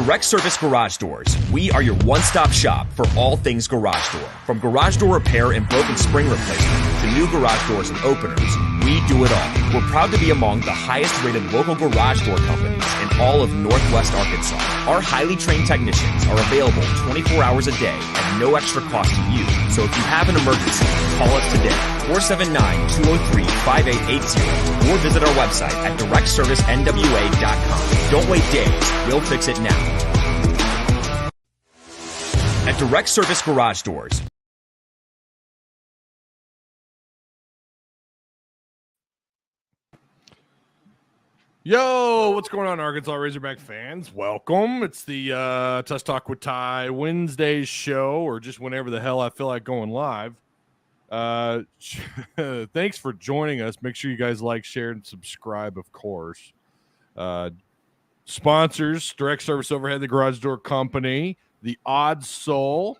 Direct Service Garage Doors, we are your one-stop shop for all things garage door. From garage door repair and broken spring replacement to new garage doors and openers, we do it all. We're proud to be among the highest-rated local garage door companies in all of Northwest Arkansas. Our highly trained technicians are available 24 hours a day at no extra cost to you. So if you have an emergency, call us today, 479-203-5880, or visit our website at directservicenwa.com. Don't wait days. We'll fix it now. At Direct Service Garage Doors. Yo, what's going on, Arkansas Razorback fans? Welcome. It's the Tusk Talk with Ty Wednesday's show, or just whenever the hell I feel like going live. Thanks for joining us. Make sure you guys like, share, and subscribe, of course. Sponsors, Direct Service Overhead, the Garage Door Company, the Odd Soul,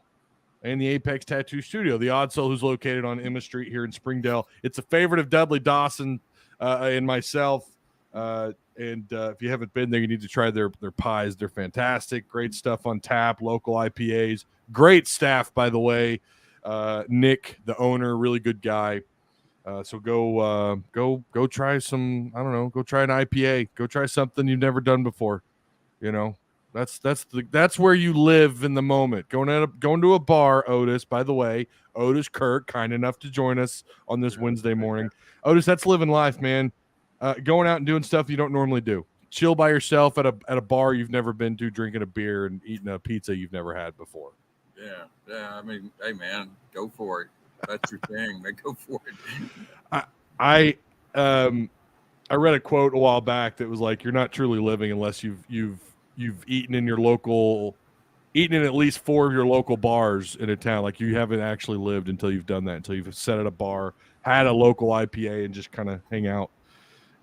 and the Apex Tattoo Studio. The Odd Soul, who's located on Emma Street here in Springdale. It's a favorite of Dudley Dawson and myself. If you haven't been there, you need to try their pies. They're fantastic. Great stuff on tap, local IPAs. Great staff, by the way. Nick, the owner, really good guy. So go try some, I don't know, go try an IPA. Go try something you've never done before. You know, that's where you live in the moment. Going to a bar, Otis, by the way, Otis Kirk, kind enough to join us on this Wednesday morning. Otis, that's living life, man. Going out and doing stuff you don't normally do. Chill by yourself at a bar you've never been to, drinking a beer and eating a pizza you've never had before. Yeah. I mean, hey, man, go for it. That's your thing. Man, go for it. I read a quote a while back that was like, "You're not truly living unless you've eaten in at least 4 of your local bars in a town. Like, you haven't actually lived until you've done that. Until you've sat at a bar, had a local IPA, and just kind of hang out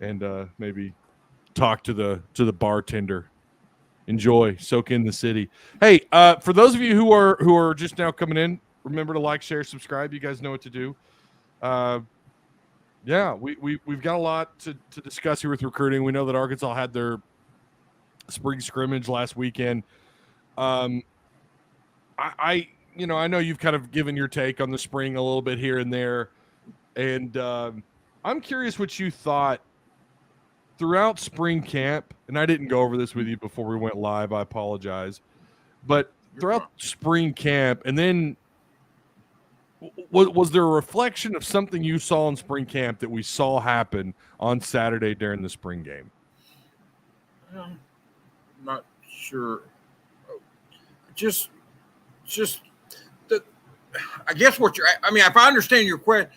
and maybe talk to the bartender." Enjoy, soak in the city. Hey, for those of you who are just now coming in, remember to like, share, subscribe. You guys know what to do. Yeah, we've got a lot to discuss here with recruiting. We know that Arkansas had their spring scrimmage last weekend. I know you've kind of given your take on the spring a little bit here and there, and I'm curious what you thought throughout spring camp. And I didn't go over this with you before we went live. I apologize, but throughout spring camp, and then was there a reflection of something you saw in spring camp that we saw happen on Saturday during the spring game? I'm not sure. Just the. I guess what if I understand your question,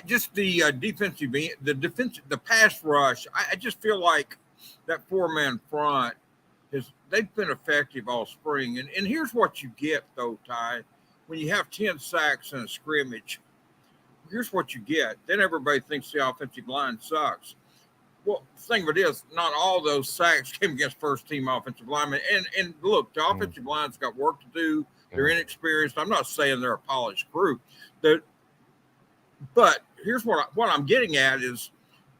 just the the pass rush. I just feel like that 4-man front they've been effective all spring. And here's what you get though, Ty. When you have 10 sacks in a scrimmage, here's what you get. Then everybody thinks the offensive line sucks. Well, the thing of it is, not all those sacks came against first-team offensive linemen. And look, the offensive line's got work to do. They're inexperienced. I'm not saying they're a polished group. But here's what I'm getting at is,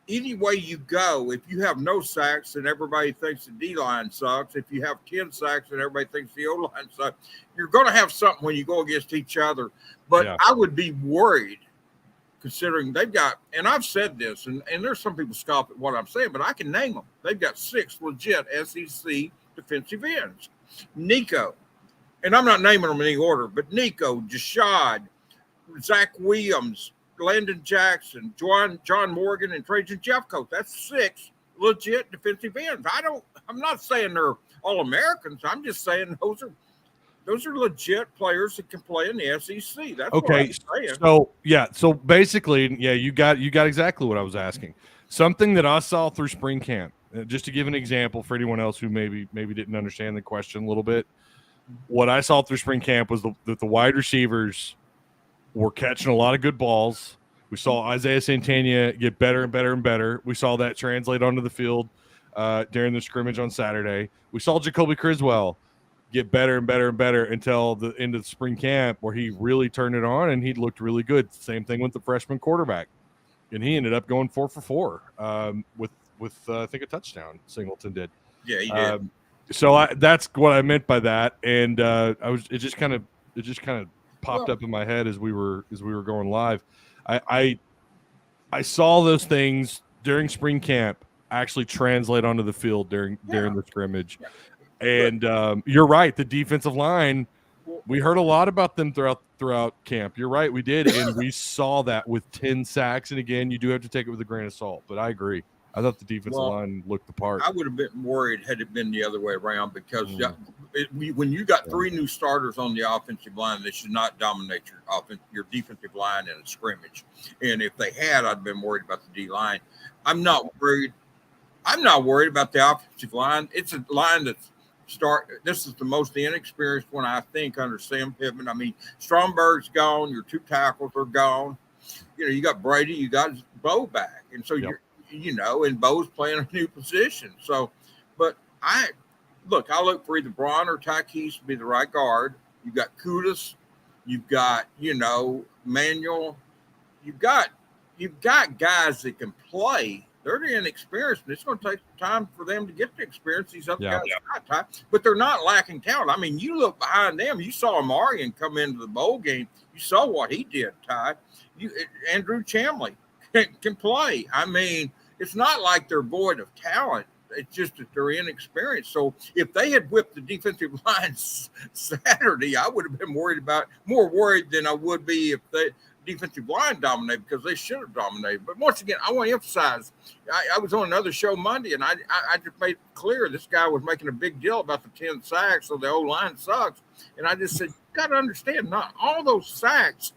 any way you go, if you have no sacks and everybody thinks the D-line sucks, if you have 10 sacks and everybody thinks the O-line sucks, you're going to have something when you go against each other. But yeah. I would be worried, considering they've got, and I've said this, and there's some people scoff at what I'm saying, but I can name them. They've got 6 legit SEC defensive ends. Nico, and I'm not naming them in any order, but Nico, Jashad, Zach Williams, Landon Jackson, John Morgan, and Trajan Jeffcoat. That's 6 legit defensive ends. I'm not saying they're all Americans. I'm just saying those are legit players that can play in the SEC. That's okay. What I'm saying. So basically, you got exactly what I was asking. Something that I saw through spring camp. Just to give an example for anyone else who maybe didn't understand the question a little bit. What I saw through spring camp was that the wide receivers were catching a lot of good balls. We saw Isaiah Santana get better and better and better. We saw that translate onto the field during the scrimmage on Saturday. We saw Jacoby Criswell get better and better and better until the end of the spring camp, where he really turned it on and he looked really good. Same thing with the freshman quarterback. And he ended up going 4 for 4 with I think a touchdown. Singleton did. Yeah, he did. So that's what I meant by that, and it just kind of popped up in my head as we were going live. I saw those things during spring camp actually translate onto the field during the scrimmage, and you're right. The defensive line, we heard a lot about them throughout camp. You're right, we did, and we saw that with 10 sacks. And again, you do have to take it with a grain of salt, but I agree. I thought the defensive line looked the part. I would have been worried had it been the other way around because when you got 3 new starters on the offensive line, they should not dominate your defensive line in a scrimmage. And if they had, I'd been worried about the D-line. I'm not worried about the offensive line. It's a line that's this is the most inexperienced one, I think, under Sam Pittman. I mean, Stromberg's gone. Your 2 tackles are gone. You got Brady, you got Bo back. And so and Bo's playing a new position. So, but I look for either Braun or Tykees to be the right guard. You've got Kudus. You've got, Manuel. You've got guys that can play. They're inexperienced, and it's going to take time for them to get the experience. These other guys are not tight, but they're not lacking talent. I mean, you look behind them. You saw Amarian come into the bowl game. You saw what he did, Ty. Andrew Chamley can play. I mean, it's not like they're void of talent. It's just that they're inexperienced. So if they had whipped the defensive line Saturday, I would have been more worried than I would be if the defensive line dominated, because they should have dominated. But once again, I want to emphasize, I was on another show Monday, and I just made it clear this guy was making a big deal about the 10 sacks, so the O-line sucks. And I just said, you got to understand, not all those sacks,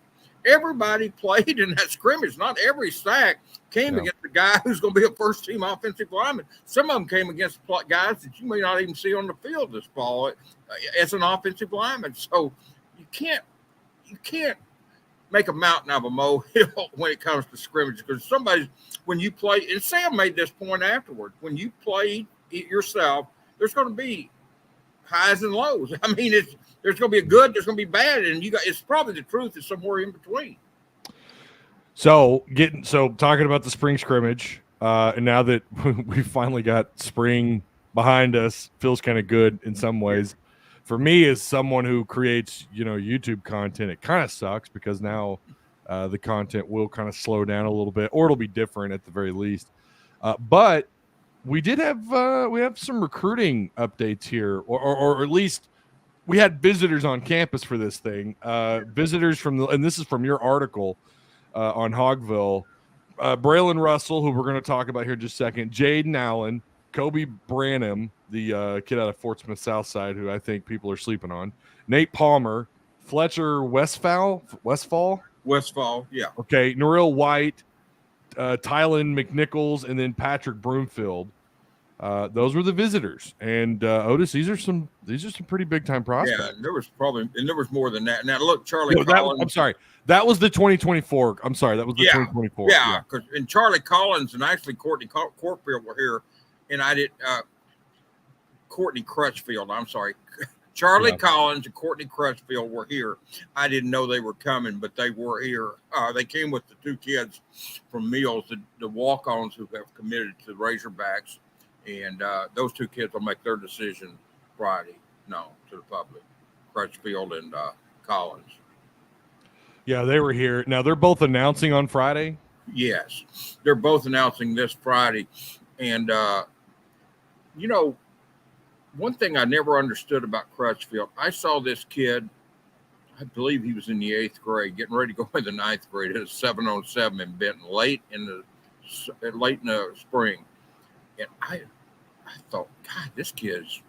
everybody played in that scrimmage. Not every sack came against the guy who's going to be a first-team offensive lineman. Some of them came against guys that you may not even see on the field this fall as an offensive lineman. So you can't make a mountain out of a molehill when it comes to scrimmage, because when you play, and Sam made this point afterward, when you play yourself, there's going to be highs and lows. I mean, there's going to be a good, there's going to be bad, and it's probably the truth is somewhere in between. So talking about the spring scrimmage, and now that we finally got spring behind us, feels kind of good in some ways. For me, as someone who creates, YouTube content, it kind of sucks because now the content will kind of slow down a little bit, or it'll be different at the very least. But we did have some recruiting updates here, or at least we had visitors on campus for this thing. Visitors and this is from your article on Hogville. Braylon Russell, who we're going to talk about here in just a second. Jaden Allen, Kobe Branham, the kid out of Fort Smith Southside, who I think people are sleeping on. Nate Palmer, Fletcher Westfall, yeah. Okay, Norrell White, Tylen McNichols, and then Patrick Broomfield. Those were the visitors. And Otis, these are some pretty big time prospects. Yeah, there was more than that. Now look, Charlie Collins. I'm sorry. That was the 2024. I'm sorry, that was the 2024. Yeah, and Charlie Collins and actually Courtney Corfield were here, and I did Courtney Crutchfield. I'm sorry. Charlie Collins and Courtney Crutchfield were here. I didn't know they were coming, but they were here. They came with the 2 kids from Mills, the walk-ons who have committed to the Razorbacks. And those 2 kids will make their decision Friday, to the public, Crutchfield and Collins. Yeah, they were here. Now, they're both announcing on Friday? Yes, they're both announcing this Friday. And, one thing I never understood about Crutchfield, I saw this kid, I believe he was in the 8th grade, getting ready to go in the 9th grade. It was 7-on-7 in Benton late in the spring. And I thought, God, this kid's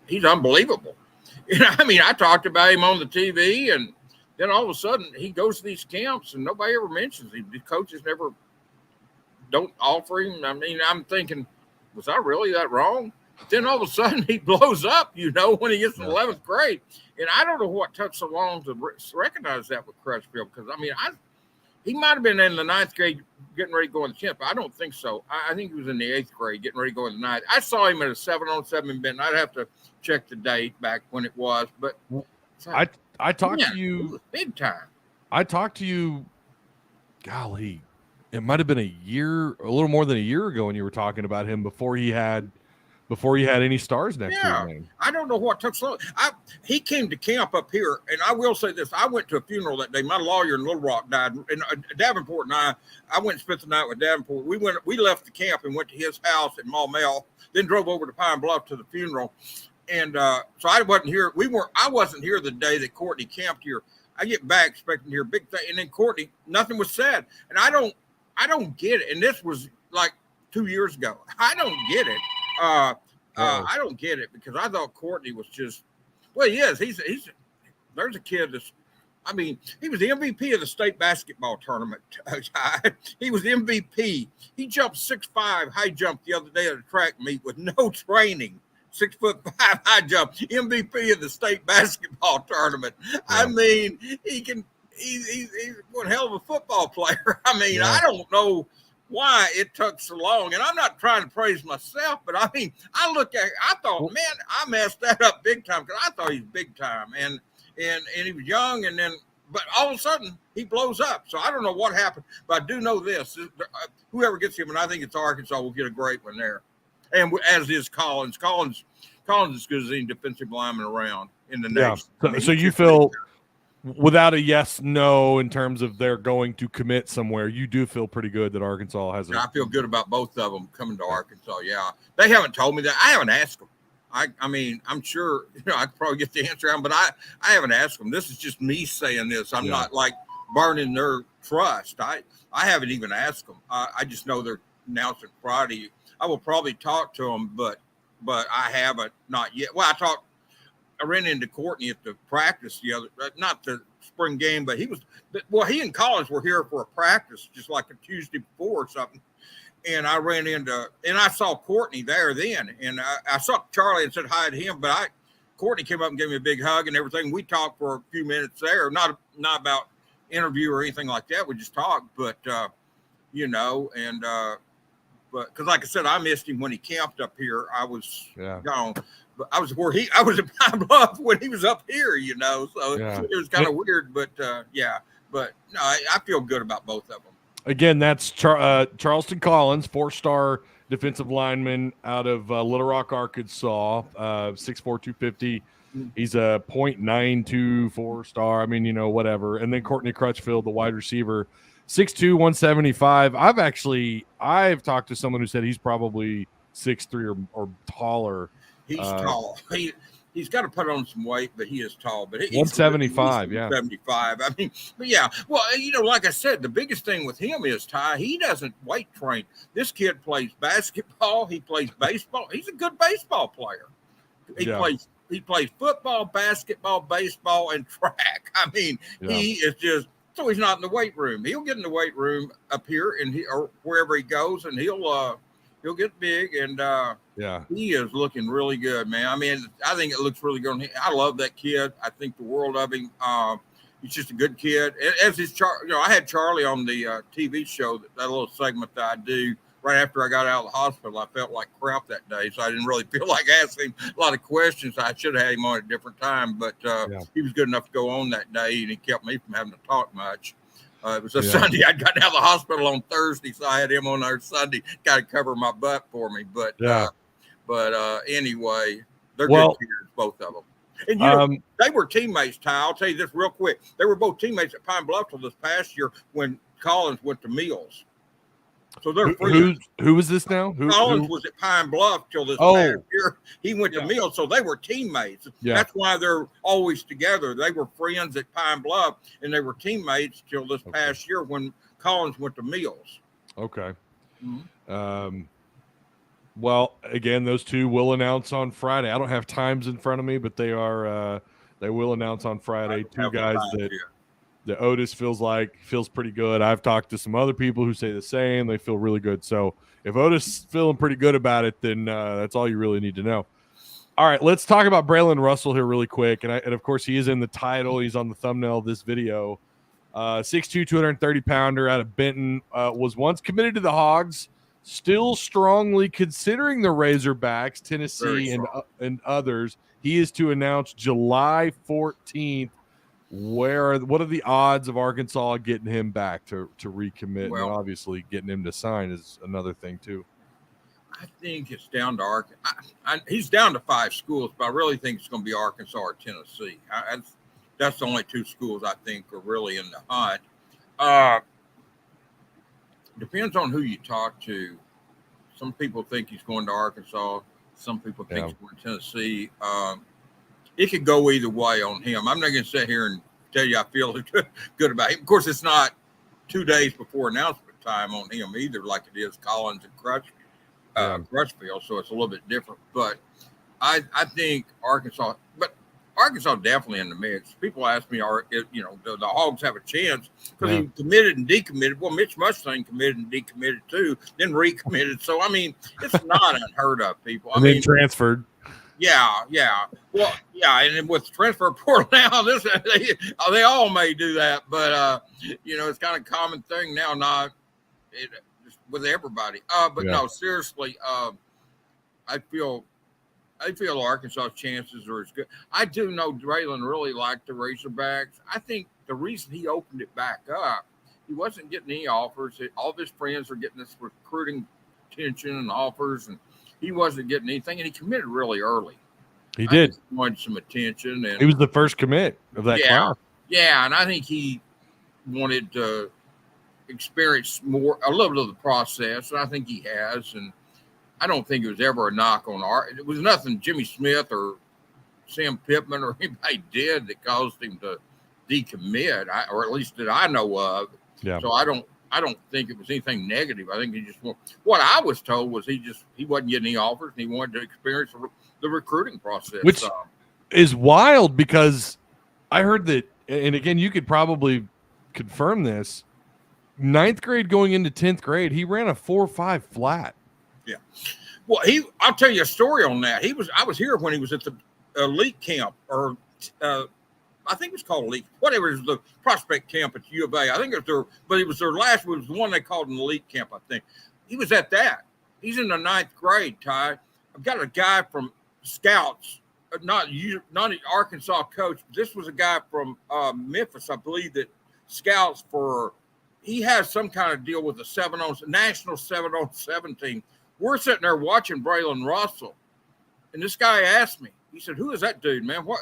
he's unbelievable. And I mean, I talked about him on the TV, and then all of a sudden he goes to these camps and nobody ever mentions him. The coaches don't offer him. I mean, I'm thinking, was I really that wrong? Then all of a sudden he blows up, when he gets in 11th grade. And I don't know what took so long to recognize that with Crutchfield, because, I mean, he might have been in the 9th grade getting ready to go in the 10th, but I don't think so. I think he was in the 8th grade getting ready to go in the 9th. I saw him at a 7-on-7 in Benton. I'd have to check the date back when it was, but I talked to you big time. I talked to you, golly, it might have been a little more than a year ago when you were talking about him before he had before you had any stars next to Yeah, his name. I don't know what took so long. He came to camp up here, and I will say this: I went to a funeral that day. My lawyer in Little Rock died, and Davenport and I went and spent the night with Davenport. We left the camp and went to his house in Maumelle, then drove over to Pine Bluff to the funeral. And so I wasn't here. I wasn't here the day that Courtney camped here. I get back expecting to hear a big thing, and then Courtney, nothing was said, and I don't get it. And this was like 2 years ago. I don't get it. I don't get it because I thought Courtney was just, well, he is. There's a kid that's, I mean, he was the MVP of the state basketball tournament. He was the MVP. He jumped 6'5" high jump the other day at a track meet with no training. 6'5" high jump, MVP of the state basketball tournament. Yeah. I mean, he's one hell of a football player. I mean, I don't know why it took so long. And I'm not trying to praise myself, but I mean, I thought, man, I messed that up big time because I thought he was big time. And he was young, but all of a sudden he blows up. So I don't know what happened, but I do know this: whoever gets him, and I think it's Arkansas, will get a great one there. And as is Collins. Collins is as good as any defensive lineman around in the nation. Yeah. So you feel, without a yes, no, in terms of they're going to commit somewhere, you do feel pretty good that Arkansas has I feel good about both of them coming to Arkansas. Yeah. They haven't told me that. I haven't asked them. I mean, I'm sure, I could probably get the answer out, but I haven't asked them. This is just me saying this. I'm not like burning their trust. I haven't even asked them. I just know they're announcing Friday. I will probably talk to them, but I haven't, not yet. Well, I ran into Courtney at the practice not the spring game, but he and Collins were here for a practice just like a Tuesday before or something. And I ran into, and I saw Courtney there then. And I saw Charlie and said hi to him, but Courtney came up and gave me a big hug and everything. We talked for a few minutes there, not about interview or anything like that. We just talked, but, but because, like I said, I missed him when he camped up here. I was gone, but I was in Pine Bluff when he was up here, So it was kind of weird, but But no, I feel good about both of them. Again, that's Charleston Collins, 4-star defensive lineman out of Little Rock, Arkansas, 6'4", 250. He's a .92 4-star. I mean, whatever. And then Courtney Crutchfield, the wide receiver. 6'2", 175. I've talked to someone who said he's probably 6'3" or taller. He's tall. He's got to put on some weight, but he is tall. But he's 175, 175. I mean, but yeah. Well, like I said, the biggest thing with him is, Ty, he doesn't weight train. This kid plays basketball. He plays baseball. He's a good baseball player. He plays football, basketball, baseball, and track. I mean, he is just. So he's not in the weight room. He'll get in the weight room up here or wherever he goes, and he'll get big. And he is looking really good, man. I mean, I think it looks really good. I love that kid. I think the world of him. He's just a good kid. As is I had Charlie on the TV show, that little segment that I do right after I got out of the hospital. I felt like crap that day, so I didn't really feel like asking a lot of questions. I should have had him on at a different time, but he was good enough to go on that day, and he kept me from having to talk much. It was a Sunday. I'd gotten out of the hospital on Thursday, so I had him on there Sunday, got to cover my butt for me. But anyway, they're good kids, both of them. And they were teammates, Ty. I'll tell you this real quick. They were both teammates at Pine Bluff till this past year when Collins went to Mills. So they're who was this now? Collins was at Pine Bluff till this past year. He went to Mills, so they were teammates. Yeah. That's why they're always together. They were friends at Pine Bluff, and they were teammates till this past year when Collins went to Mills. Okay. Mm-hmm. Well, again, those two will announce on Friday. I don't have times in front of me, but they will announce on Friday. Two guys that Otis feels pretty good. I've talked to some other people who say the same. They feel really good. So if Otis is feeling pretty good about it, then that's all you really need to know. All right, let's talk about Braylon Russell here really quick. And of course, he is in the title. He's on the thumbnail of this video. 6'2", 230-pounder out of Benton. Was once committed to the Hogs. Still strongly considering the Razorbacks, Tennessee, and others. He is to announce July 14th. What are the odds of Arkansas getting him back to recommit? Well, and obviously getting him to sign is another thing too. I think it's down to Arkansas. He's down to 5 schools, but I really think it's going to be Arkansas or Tennessee. That's the only 2 schools I think are really in the hunt. Depends on who you talk to. Some people think he's going to Arkansas. Some people think he's going to Tennessee. It could go either way on him. I'm not going to sit here and tell you I feel good about him. Of course, it's not 2 days before announcement time on him either, like it is Collins and Crutchfield, so it's a little bit different. But I think Arkansas, but Arkansas definitely in the mix. People ask me, the Hogs have a chance because he committed and decommitted. Well, Mitch Mustang committed and decommitted too, then recommitted. So, I mean, it's not unheard of, people. I mean, transferred. Yeah. Well, yeah, and then with the transfer portal now, they all may do that, but it's kind of a common thing now. Not with everybody. No, seriously, I feel Arkansas' chances are as good. I do know Braylon really liked the Razorbacks. I think the reason he opened it back up, he wasn't getting any offers. All of his friends were getting this recruiting attention and offers, and he wasn't getting anything. And he committed really early. He did. He wanted some attention, and he was the first commit of that class. Yeah, and I think he wanted to experience a little bit of the process, and I think he has. And I don't think it was ever a knock on it was nothing Jimmy Smith or Sam Pittman or anybody did that caused him to decommit, or at least that I know of. Yeah. So I don't think it was anything negative. I think he just what I was told was he wasn't getting any offers and he wanted to experience the recruiting process. Which is wild because I heard that, and again, you could probably confirm this, 9th grade going into 10th grade, he ran a 4.5 flat. Yeah. Well, I'll tell you a story on that. I was here when he was at the elite camp, or I think it was called elite, whatever it was, the prospect camp at U of A. I think it was their last, it was the one they called an elite camp, I think. He was at that. He's in the 9th grade, Ty. I've got a guy from Scouts, not an Arkansas coach. This was a guy from Memphis, I believe, that Scouts he has some kind of deal with the national 7-on-7 team. We're sitting there watching Braylon Russell, and this guy asked me, he said, "Who is that dude, man? What?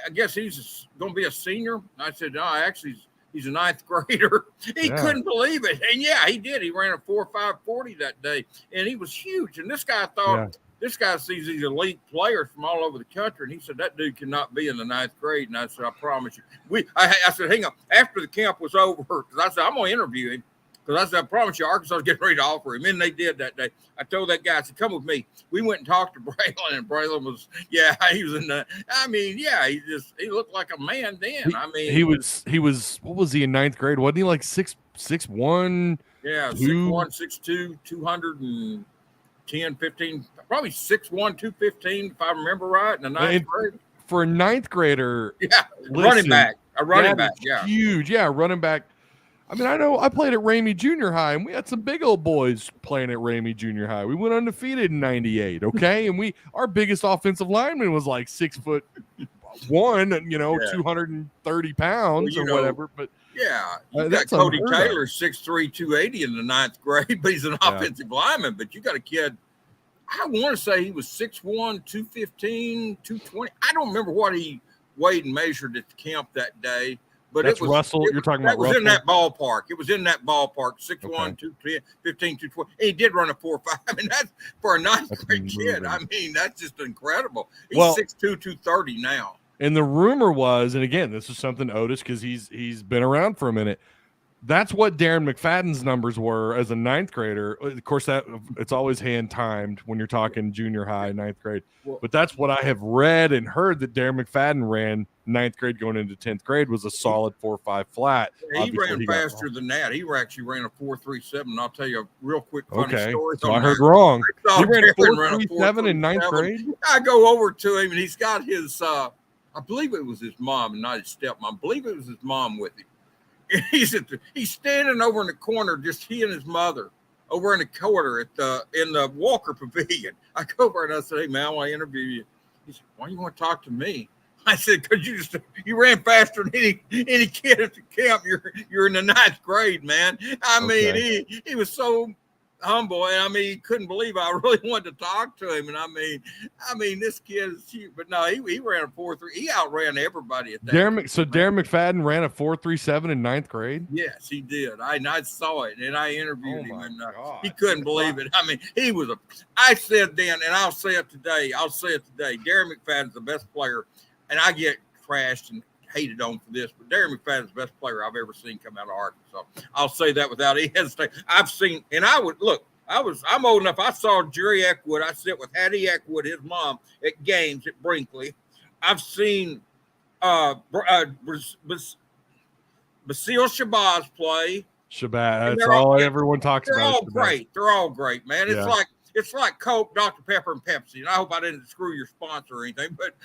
I guess he's going to be a senior." And I said, "No, actually, he's a 9th grader." He couldn't believe it. And yeah, he did. He ran a 4.540 that day, and he was huge. And this guy thought, this guy sees these elite players from all over the country, and he said, "That dude cannot be in the 9th grade." And I said, "I promise you." I said, "Hang on." After the camp was over, because I said, "I'm going to interview him." Because I said, "I promise you, Arkansas is getting ready to offer him." And they did that day. I told that guy, I said, "Come with me." We went and talked to Braylon, and Braylon was, he was in the, he looked like a man then. He was, what was he in 9th grade? Wasn't he like 6'1"? Yeah, 6'1", 6'2", 210, 15, probably 6'1", 215, if I remember right, in the 9th grade. For a 9th grader. Yeah, running back. Yeah. Huge. Yeah, running back. I mean, I know I played at Ramey Junior High, and we had some big old boys playing at Ramey Junior High. We went undefeated in '98, okay? And our biggest offensive lineman was like 6'1", 230 pounds or whatever. But yeah, you got Cody Taylor, 6'3", 280 in the 9th grade, but he's an offensive lineman. But you got a kid, I want to say he was 6'1", 215, 220. I don't remember what he weighed and measured at the camp that day. But that's Russell. You're talking about Russell. It was in that ballpark. It was in that ballpark. 6'1", 210, 15, 220. And he did run a 4.5. I mean, that's for a 9th grade kid. I mean, that's just incredible. He's 6'2", 230 now. And the rumor was, and again, this is something Otis, because he's been around for a minute. That's what Darren McFadden's numbers were as a 9th grader. Of course, it's always hand timed when you're talking junior high, 9th grade. But that's what I have read and heard, that Darren McFadden ran 9th grade going into 10th grade was a solid 4.5 flat. Yeah, he ran faster than that. He actually ran a 4.37. And I'll tell you a real quick funny story. So I heard wrong. He ran a 4.37 in 9th grade? I go over to him, and he's got his, I believe it was his mom and not his stepmom. I believe it was his mom with him. He's standing over in the corner, just he and his mother over in the corner in the Walker Pavilion. I go over and I said, "Hey man, I want to interview you." He said, "Why do you want to talk to me?" I said, "Because you ran faster than any kid at the camp. You're in the 9th grade, man." I mean, he was so humble, and I mean, he couldn't believe I really wanted to talk to him. And I mean, this kid is cute, but no, he ran a 4.3. He outran everybody at that. Darren McFadden ran a 4.37 in 9th grade. Yes, he did. I saw it, and I interviewed him, and he God. couldn't believe it. I mean, he was I said then, and I'll say it today. Darren McFadden's the best player, and I get trashed and hated on for this, but Darren McFadden's the best player I've ever seen come out of Arkansas. I'll say that without any hesitation. I've seen, and I'm old enough. I saw Jerry Eckwood. I sit with Hattie Eckwood, his mom, at games at Brinkley. I've seen Basile Shabazz play. Shabazz, that's all everyone talks about. They're all great. They're all great, man. It's like Coke, Dr. Pepper, and Pepsi. And I hope I didn't screw your sponsor or anything, but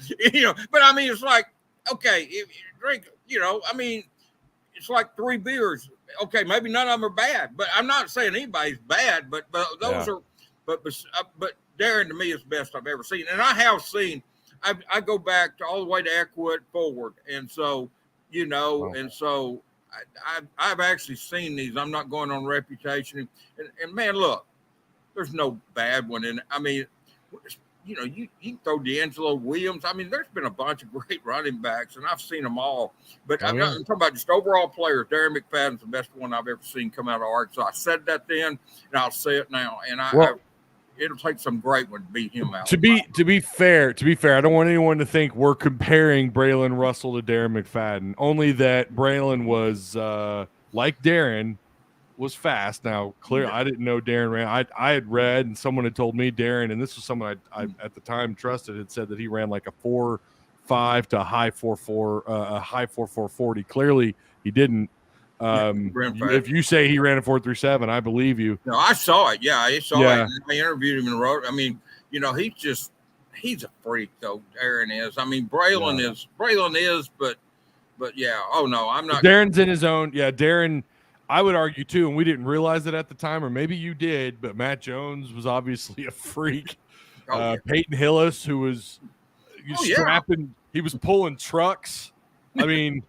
I mean, it's like, okay, if you drink, I mean, it's like 3 beers. Okay, maybe none of them are bad, but I'm not saying anybody's bad, but those are, but Darren to me is the best I've ever seen. And I have seen, I go back to all the way to Eckwood forward. And so, and so I've actually seen these. I'm not going on reputation. And man, look, there's no bad one in it. I mean, you can throw D'Angelo Williams. I mean, there's been a bunch of great running backs, and I've seen them all. But I'm talking about just overall players. Darren McFadden's the best one I've ever seen come out of Arkansas. I said that then, and I'll say it now. And it'll take some great one to beat him out. To be fair, I don't want anyone to think we're comparing Braylon Russell to Darren McFadden. Only that Braylon was like Darren. Was fast. Now, clear. I didn't know Darren ran. I had read, and someone had told me Darren, and this was someone I at the time trusted, had said that he ran like a 4.5 to a high 4.4, a high 4.40. Clearly, he didn't. If you say he ran a 4.37, I believe you. No, I saw it. Yeah, I saw it. I interviewed him and wrote. I mean, he's a freak though. Darren is. I mean, Braylon is, but yeah. Oh no, I'm not. Darren's in his own. Yeah, Darren. I would argue too, and we didn't realize it at the time, or maybe you did, but Matt Jones was obviously a freak. Peyton Hillis, who was strapping, he was pulling trucks. I mean,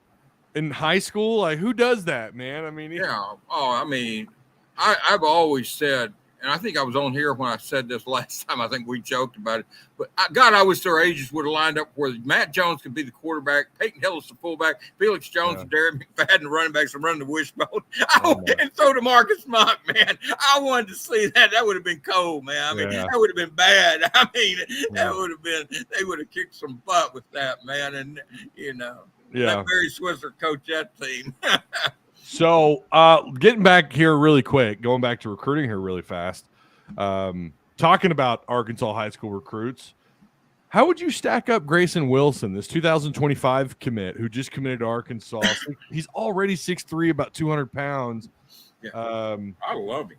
in high school, like who does that, man? I mean, I've always said, and I think I was on here when I said this last time. I think we joked about it, but I wish their agents would have lined up where Matt Jones could be the quarterback, Peyton Hillis the fullback, Felix Jones and Darren McFadden the running backs and run the wishbone. And throw to Marcus Monk, man. I wanted to see that. That would have been cold, man. I mean, that would have been bad. I mean, that would have been. They would have kicked some butt with that, man. And let Barry Switzer coach that team. So, getting back here really quick, going back to recruiting here really fast, talking about Arkansas high school recruits, how would you stack up Grayson Wilson, this 2025 commit who just committed to Arkansas? He's already 6'3", about 200 pounds. Yeah. I love him.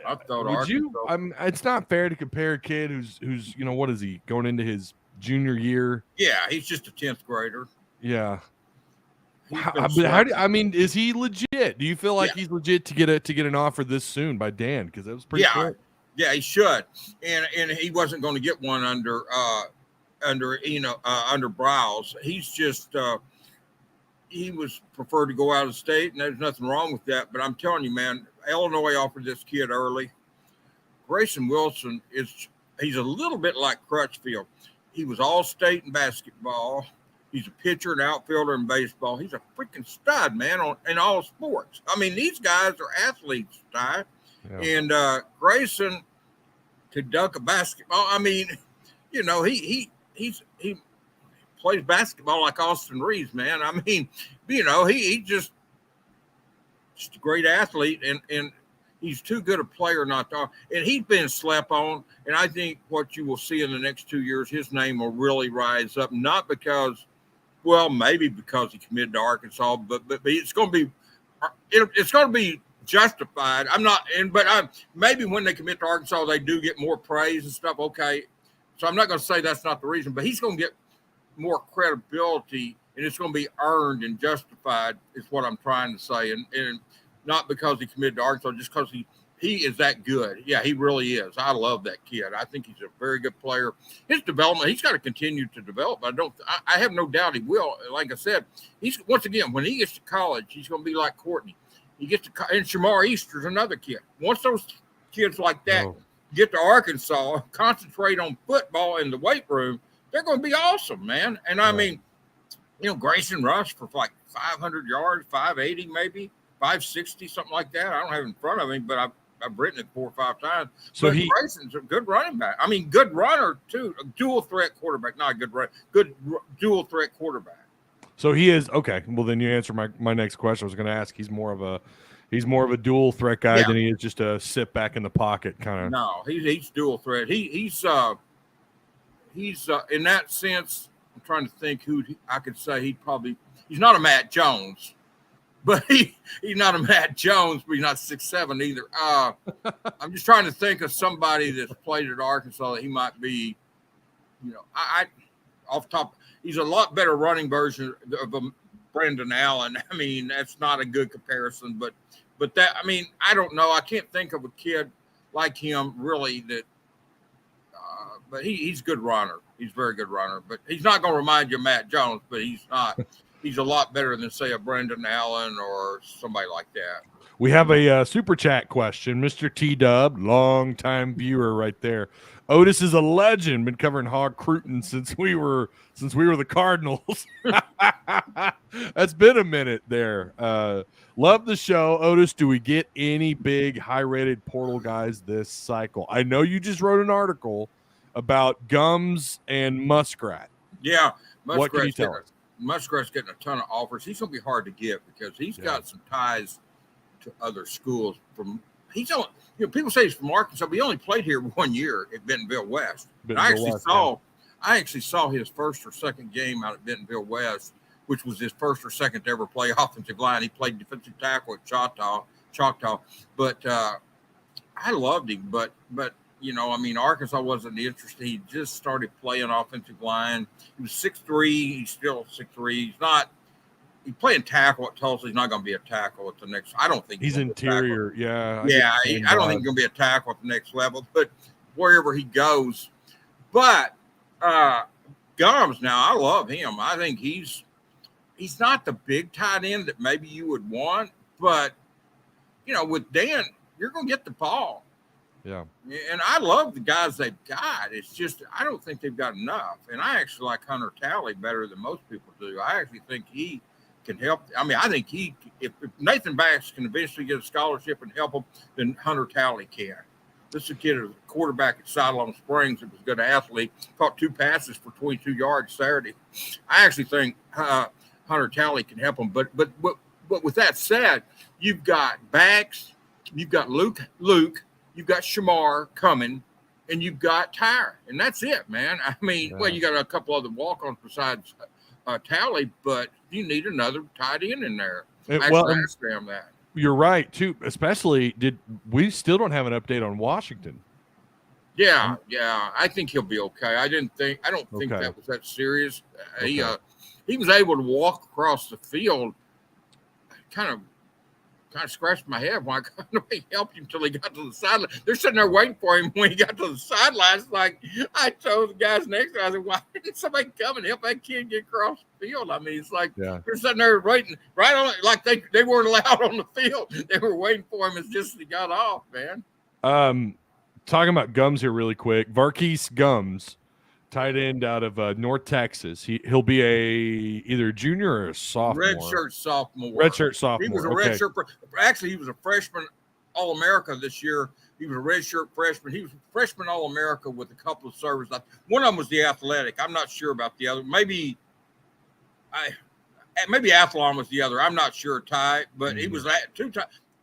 I thought it's not fair to compare a kid who's what is he going into his junior year? Yeah, he's just a 10th grader. Yeah. Is he legit? Do you feel like he's legit to get an offer this soon by Dan? Because that was pretty quick. Yeah, he should, and he wasn't going to get one under Browse. He's just he was preferred to go out of state, and there's nothing wrong with that. But I'm telling you, man, Illinois offered this kid early. Grayson Wilson he's a little bit like Crutchfield. He was all state in basketball. He's a pitcher and outfielder in baseball. He's a freaking stud, man, in all sports. I mean, these guys are athletes, Ty. Yeah. And Grayson could dunk a basketball. I mean, he plays basketball like Austin Reeves, man. I mean, he just a great athlete, and he's too good a player not to. And he's been slept on. And I think what you will see in the next 2 years, his name will really maybe because he committed to Arkansas, but it's going to be justified. Maybe when they commit to Arkansas, they do get more praise and stuff. Okay. So I'm not going to say that's not the reason, but he's going to get more credibility, and it's going to be earned and justified is what I'm trying to say. And not because he committed to Arkansas, just because he is that good. Yeah, he really is. I love that kid. I think he's a very good player. His development, he's got to continue to develop. I have no doubt he will. Like I said, once again, when he gets to college, he's going to be like Courtney. He gets to, and Shamar Easter's another kid. Once those kids like that get to Arkansas, concentrate on football in the weight room, they're going to be awesome, man. And I mean, Grayson rushed for like 500 yards, 580 maybe, 560, something like that. I don't have it in front of me, but I've written it 4 or 5 times. So Grayson's a good running back. I mean, good runner too. A dual threat quarterback, not a good dual threat quarterback. So he is okay. Well, then you answer my next question. I was going to ask. He's more of a dual threat guy than he is just a sit back in the pocket kind of. No, he's dual threat. He's in that sense. I'm trying to think who I could say he's not a Matt Jones, but he's not a Matt Jones, but he's not 6'7" either. I'm just trying to think of somebody that's played at Arkansas that he might be. I off top. He's a lot better running version of Brendan Allen. I mean, that's not a good comparison, but that, I mean, I don't know. I can't think of a kid like him really that, but he's a good runner. He's a very good runner, but he's not going to remind you of Matt Jones, but he's not. He's a lot better than, say, a Brendan Allen or somebody like that. We have a super chat question. Mr. T-Dub, long-time viewer right there. Otis is a legend. Been covering hog recruiting since we were the Cardinals. That's been a minute there. Love the show. Otis, do we get any big high-rated portal guys this cycle? I know you just wrote an article about Gums and Muskrat. Yeah. What can you tell us? Muskrat's getting a ton of offers. He's going to be hard to get because he's got some ties to other schools. People say he's from Arkansas, but he only played here 1 year at Bentonville West. I actually saw his first or second game out at Bentonville West, which was his first or second to ever play offensive line. He played defensive tackle at Choctaw. But I loved him. But I mean, Arkansas wasn't interested. He just started playing offensive line. He was 6'3". He's still 6'3". He's playing tackle at Tulsa. He's not going to be a tackle at the next. I don't think he's interior. Yeah. I don't think he's going to be a tackle at the next level, but wherever he goes. But Gums, now I love him. I think he's not the big tight end that maybe you would want, but with Dan, you're going to get the ball. Yeah. And I love the guys they've got. It's just I don't think they've got enough. And I actually like Hunter Talley better than most people do. I actually think he can help. I mean, I think if Nathan Bax can eventually get a scholarship and help him, then Hunter Talley can. This is a kid, a quarterback at Siloam Springs that was a good athlete, caught 2 passes for 22 yards Saturday. I actually think Hunter Talley can help him. But with that said, you've got Bax, you've got Luke, you've got Shamar coming, and you've got Tyre, and that's it, man. I mean, well, you got a couple other walk-ons besides Talley, but you need another tight end in there. Understand that. You're right too. Especially, we still don't have an update on Washington? Yeah. I think he'll be okay. I don't think that was that serious. He was able to walk across the field, kind of scratched my head when I helped him until he got to the sideline. They're sitting there waiting for him when he got to the sidelines. Like I told the guys next to me, I said, why didn't somebody come and help that kid get across the field? I mean, it's like they're sitting there waiting right on it, like they weren't allowed on the field. They were waiting for him as just as he got off, man. Talking about Gums here really quick. Varkese Gums, tight end out of North Texas. He'll be either junior or a sophomore. Redshirt sophomore. He was a redshirt. Actually, he was a freshman All-America this year. He was a redshirt freshman. He was a freshman All-America with a couple of services. One of them was the athletic. I'm not sure about the other. Maybe Athlon was the other. I'm not sure, Ty, but he was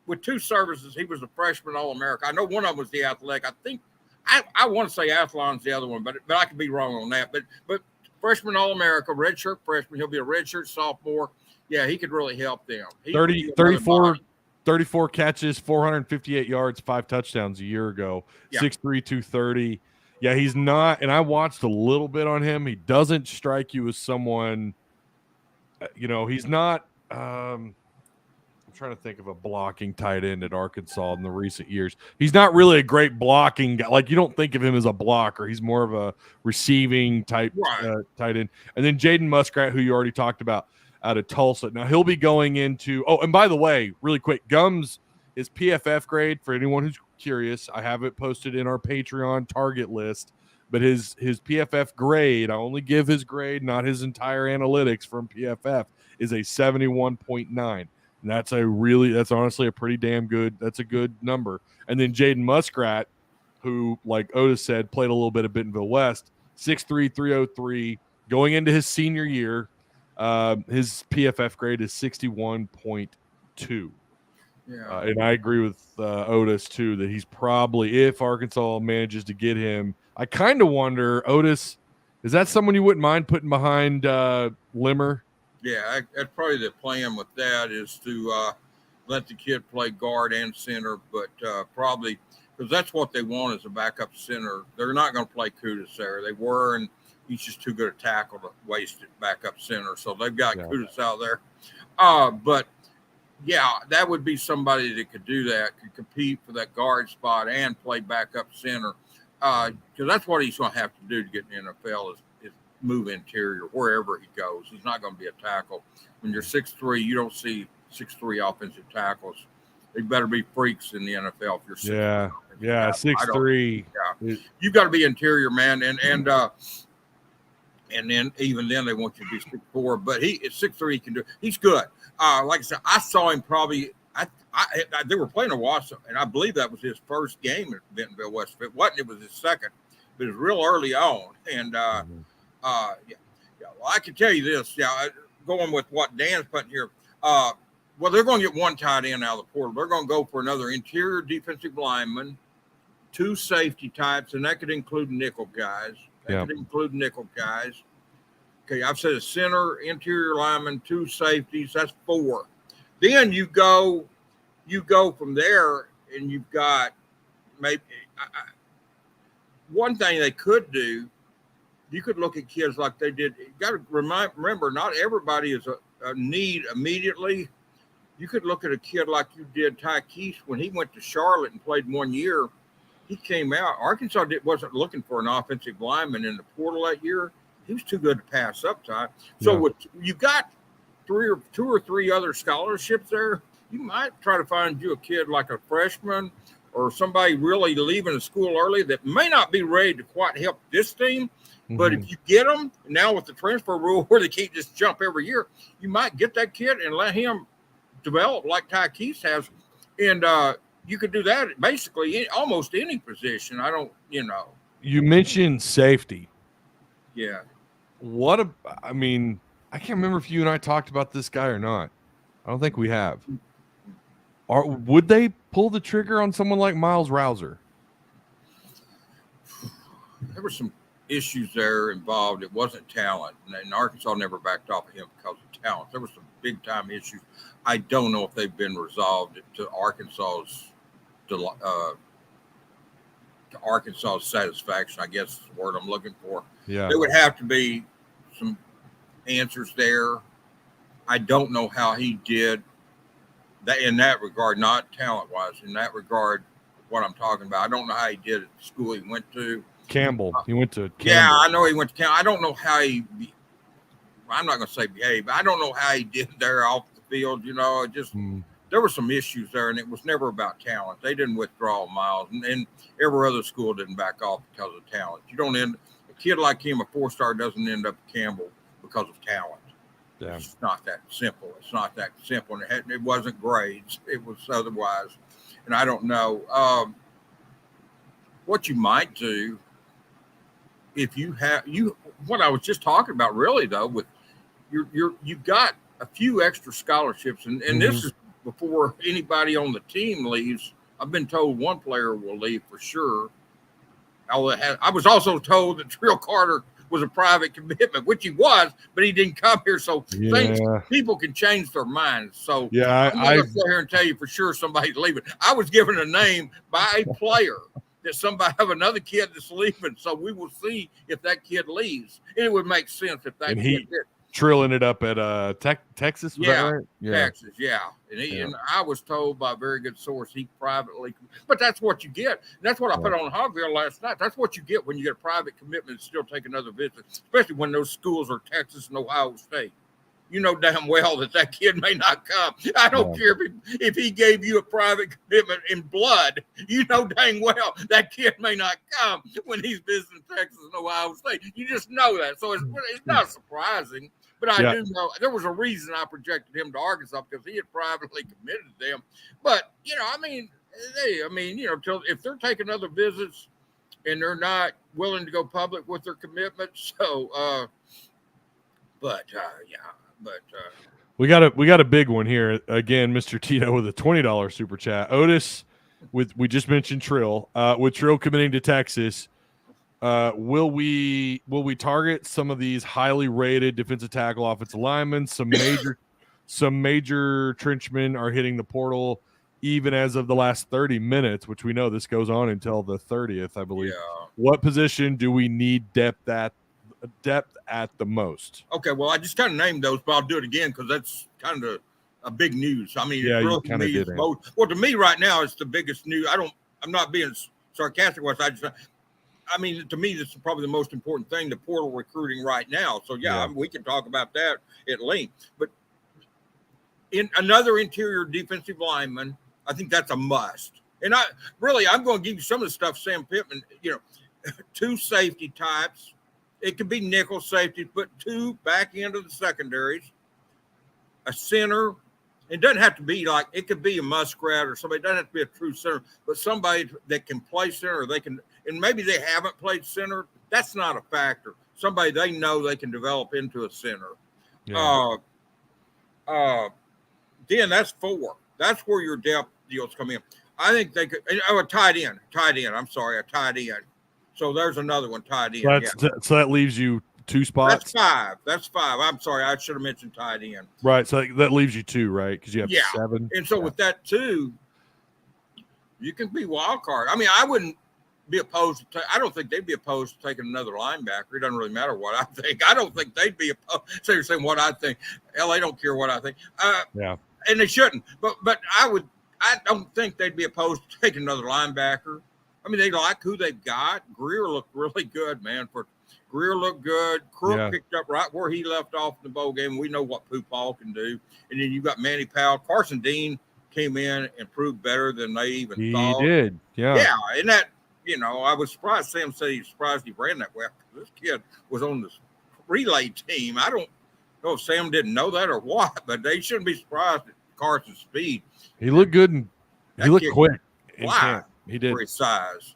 with 2 services. He was a freshman All-America. I know one of them was the athletic. I think. I want to say Athlon's the other one, but I could be wrong on that. But freshman All-America, redshirt freshman, he'll be a redshirt sophomore. Yeah, he could really help them. 34 catches, 458 yards, 5 touchdowns a year ago, 6'3", 230. Yeah, he's not, and I watched a little bit on him. He doesn't strike you as someone, he's not I'm trying to think of a blocking tight end at Arkansas in the recent years. He's not really a great blocking guy. Like, you don't think of him as a blocker. He's more of a receiving type tight end. And then Jaden Muskrat, who you already talked about, out of Tulsa. Now, he'll be going into – oh, and by the way, really quick, Gums his PFF grade, for anyone who's curious, I have it posted in our Patreon target list. But his PFF grade, I only give his grade, not his entire analytics from PFF, is a 71.9. And that's honestly a pretty damn good. That's a good number. And then Jaden Muskrat, who, like Otis said, played a little bit of Bentonville West, 6'3", 303, going into his senior year. His PFF grade is 61.2. Yeah. And I agree with Otis, too, that he's probably, if Arkansas manages to get him, I kind of wonder, Otis, is that someone you wouldn't mind putting behind Limmer? Yeah, that's probably the plan with that, is to let the kid play guard and center, but probably because that's what they want is a backup center. They're not going to play Kudas there. They were, and he's just too good a tackle to waste it backup center. So they've got Kudas out there. But yeah, that would be somebody that could do that, could compete for that guard spot and play backup center. Because that's what he's going to have to do to get in the NFL is move interior wherever he goes. He's not going to be a tackle. When you're 6'3", you don't see 6'3" offensive tackles. They better be freaks in the NFL if you're 6'3". Yeah, 6'3". Yeah. You've got to be interior, man. And then even then they want you to be 6'4". But he at 6'3", he can do it. He's good. Like I said, I saw him probably they were playing Owasso, and I believe that was his first game at Bentonville West. If it wasn't, it was his second. But it was real early on. And well, I can tell you this. Yeah, going with what Dan's putting here. Well, they're going to get one tight end out of the portal. They're going to go for another interior defensive lineman, 2 safety types, and that could include nickel guys. Okay, I've said a center, interior lineman, 2 safeties. That's 4. Then you go from there, and you've got maybe one thing they could do. You could look at kids like they did. You got to remember, not everybody is a need immediately. You could look at a kid like you did, Ty Keith, when he went to Charlotte and played 1 year. He came out. Arkansas wasn't looking for an offensive lineman in the portal that year. He was too good to pass up, Ty. So you got 2 or 3 other scholarships there. You might try to find you a kid like a freshman or somebody really leaving the school early that may not be ready to quite help this team. But if you get them now with the transfer rule where they can't just jump every year, you might get that kid and let him develop like Ty Keith has. And you could do that basically in almost any position. You mentioned safety. Yeah. I can't remember if you and I talked about this guy or not. I don't think we have. Would they pull the trigger on someone like Miles Rouser? There were some issues there involved. It wasn't talent, and Arkansas never backed off of him because of talent. There were some big time issues. I don't know if they've been resolved to Arkansas's satisfaction, I guess is the word I'm looking for. Yeah, there would have to be some answers there. I don't know how he did that in that regard, not talent wise. In that regard, what I'm talking about, I don't know how he did at the school he went to. Campbell. He went to Campbell. Yeah, I know he went to Campbell. I don't know how I'm not going to say behave, but I don't know how he did there off the field. There were some issues there, and it was never about talent. They didn't withdraw Miles, and every other school didn't back off because of talent. A kid like him, a 4-star, doesn't end up at Campbell because of talent. Yeah. It's not that simple. And it wasn't grades. It was otherwise. And I don't know. What you might do if you have what I was just talking about really though, with you've got a few extra scholarships and this is before anybody on the team leaves. I've been told one player will leave for sure. I was also told that Trill Carter was a private commitment, which he was, but he didn't come here. So people can change their minds. So I'm not going to sit here and tell you for sure somebody's leaving. I was given a name by a player that somebody have another kid that's leaving. So we will see if that kid leaves. And it would make sense if that kid did. Trill ended up at Texas. Was that right? Texas. Yeah. And I was told by a very good source, he privately, but that's what you get. That's what I put on Hogville last night. That's what you get when you get a private commitment and still take another visit, especially when those schools are Texas and Ohio State. you know damn well that kid may not come. I don't care if he gave you a private commitment in blood. You know dang well that kid may not come when he's visiting Texas and Ohio State. You just know that. So it's not surprising. But I do know there was a reason I projected him to Arkansas because he had privately committed to them. But, if they're taking other visits and they're not willing to go public with their commitments. So, we got a big one here again. Mr. Tito with a $20 super chat. Otis, we just mentioned Trill. With Trill committing to Texas, will we target some of these highly rated defensive tackle, offensive linemen? Some major trenchmen are hitting the portal, even as of the last 30 minutes, which we know this goes on until the 30th, I believe. Yeah. What position do we need depth at the most? Okay, well, I just kind of named those, but I'll do it again because that's kind of a big news. I mean, yeah, you kind of did. Well, to me right now, it's the biggest news. I'm not being sarcastic with it. To me, this is probably the most important thing, the portal recruiting right now. So, we can talk about that at length. But in another interior defensive lineman, I think that's a must. And I'm going to give you some of the stuff Sam Pittman, 2 safety types. It could be nickel safety, but 2 back end of the secondaries, a center. It doesn't have to be it could be a Muskrat or somebody. It doesn't have to be a true center, but somebody that can play center, and maybe they haven't played center. That's not a factor. Somebody they know they can develop into a center. Yeah. Then that's 4. That's where your depth deals come in. I think they could. A tight end. I'm sorry, a tight end. So there's another one, tight end. So that leaves you 2 spots. That's 5. I'm sorry, I should have mentioned tight end. Right. So that leaves you 2, right? Because you have 7. And so with that 2, you can be wild card. I mean, I wouldn't be opposed to. I don't think they'd be opposed to taking another linebacker. It doesn't really matter what I think. I don't think they'd be opposed. So you're saying what I think. Hell, they don't care what I think. And they shouldn't. But I don't think they'd be opposed to taking another linebacker. I mean, they like who they've got. Greer looked really good, man. Greer looked good. Crook picked up right where he left off in the bowl game. We know what Pooh Paul can do. And then you got Manny Powell. Carson Dean came in and proved better than they even thought. He did, yeah. Yeah, and that, I was surprised. Sam said he was surprised he ran that well. This kid was on the relay team. I don't know if Sam didn't know that or what, but they shouldn't be surprised at Carson's speed. He looked good and he looked quick. He did. For his size.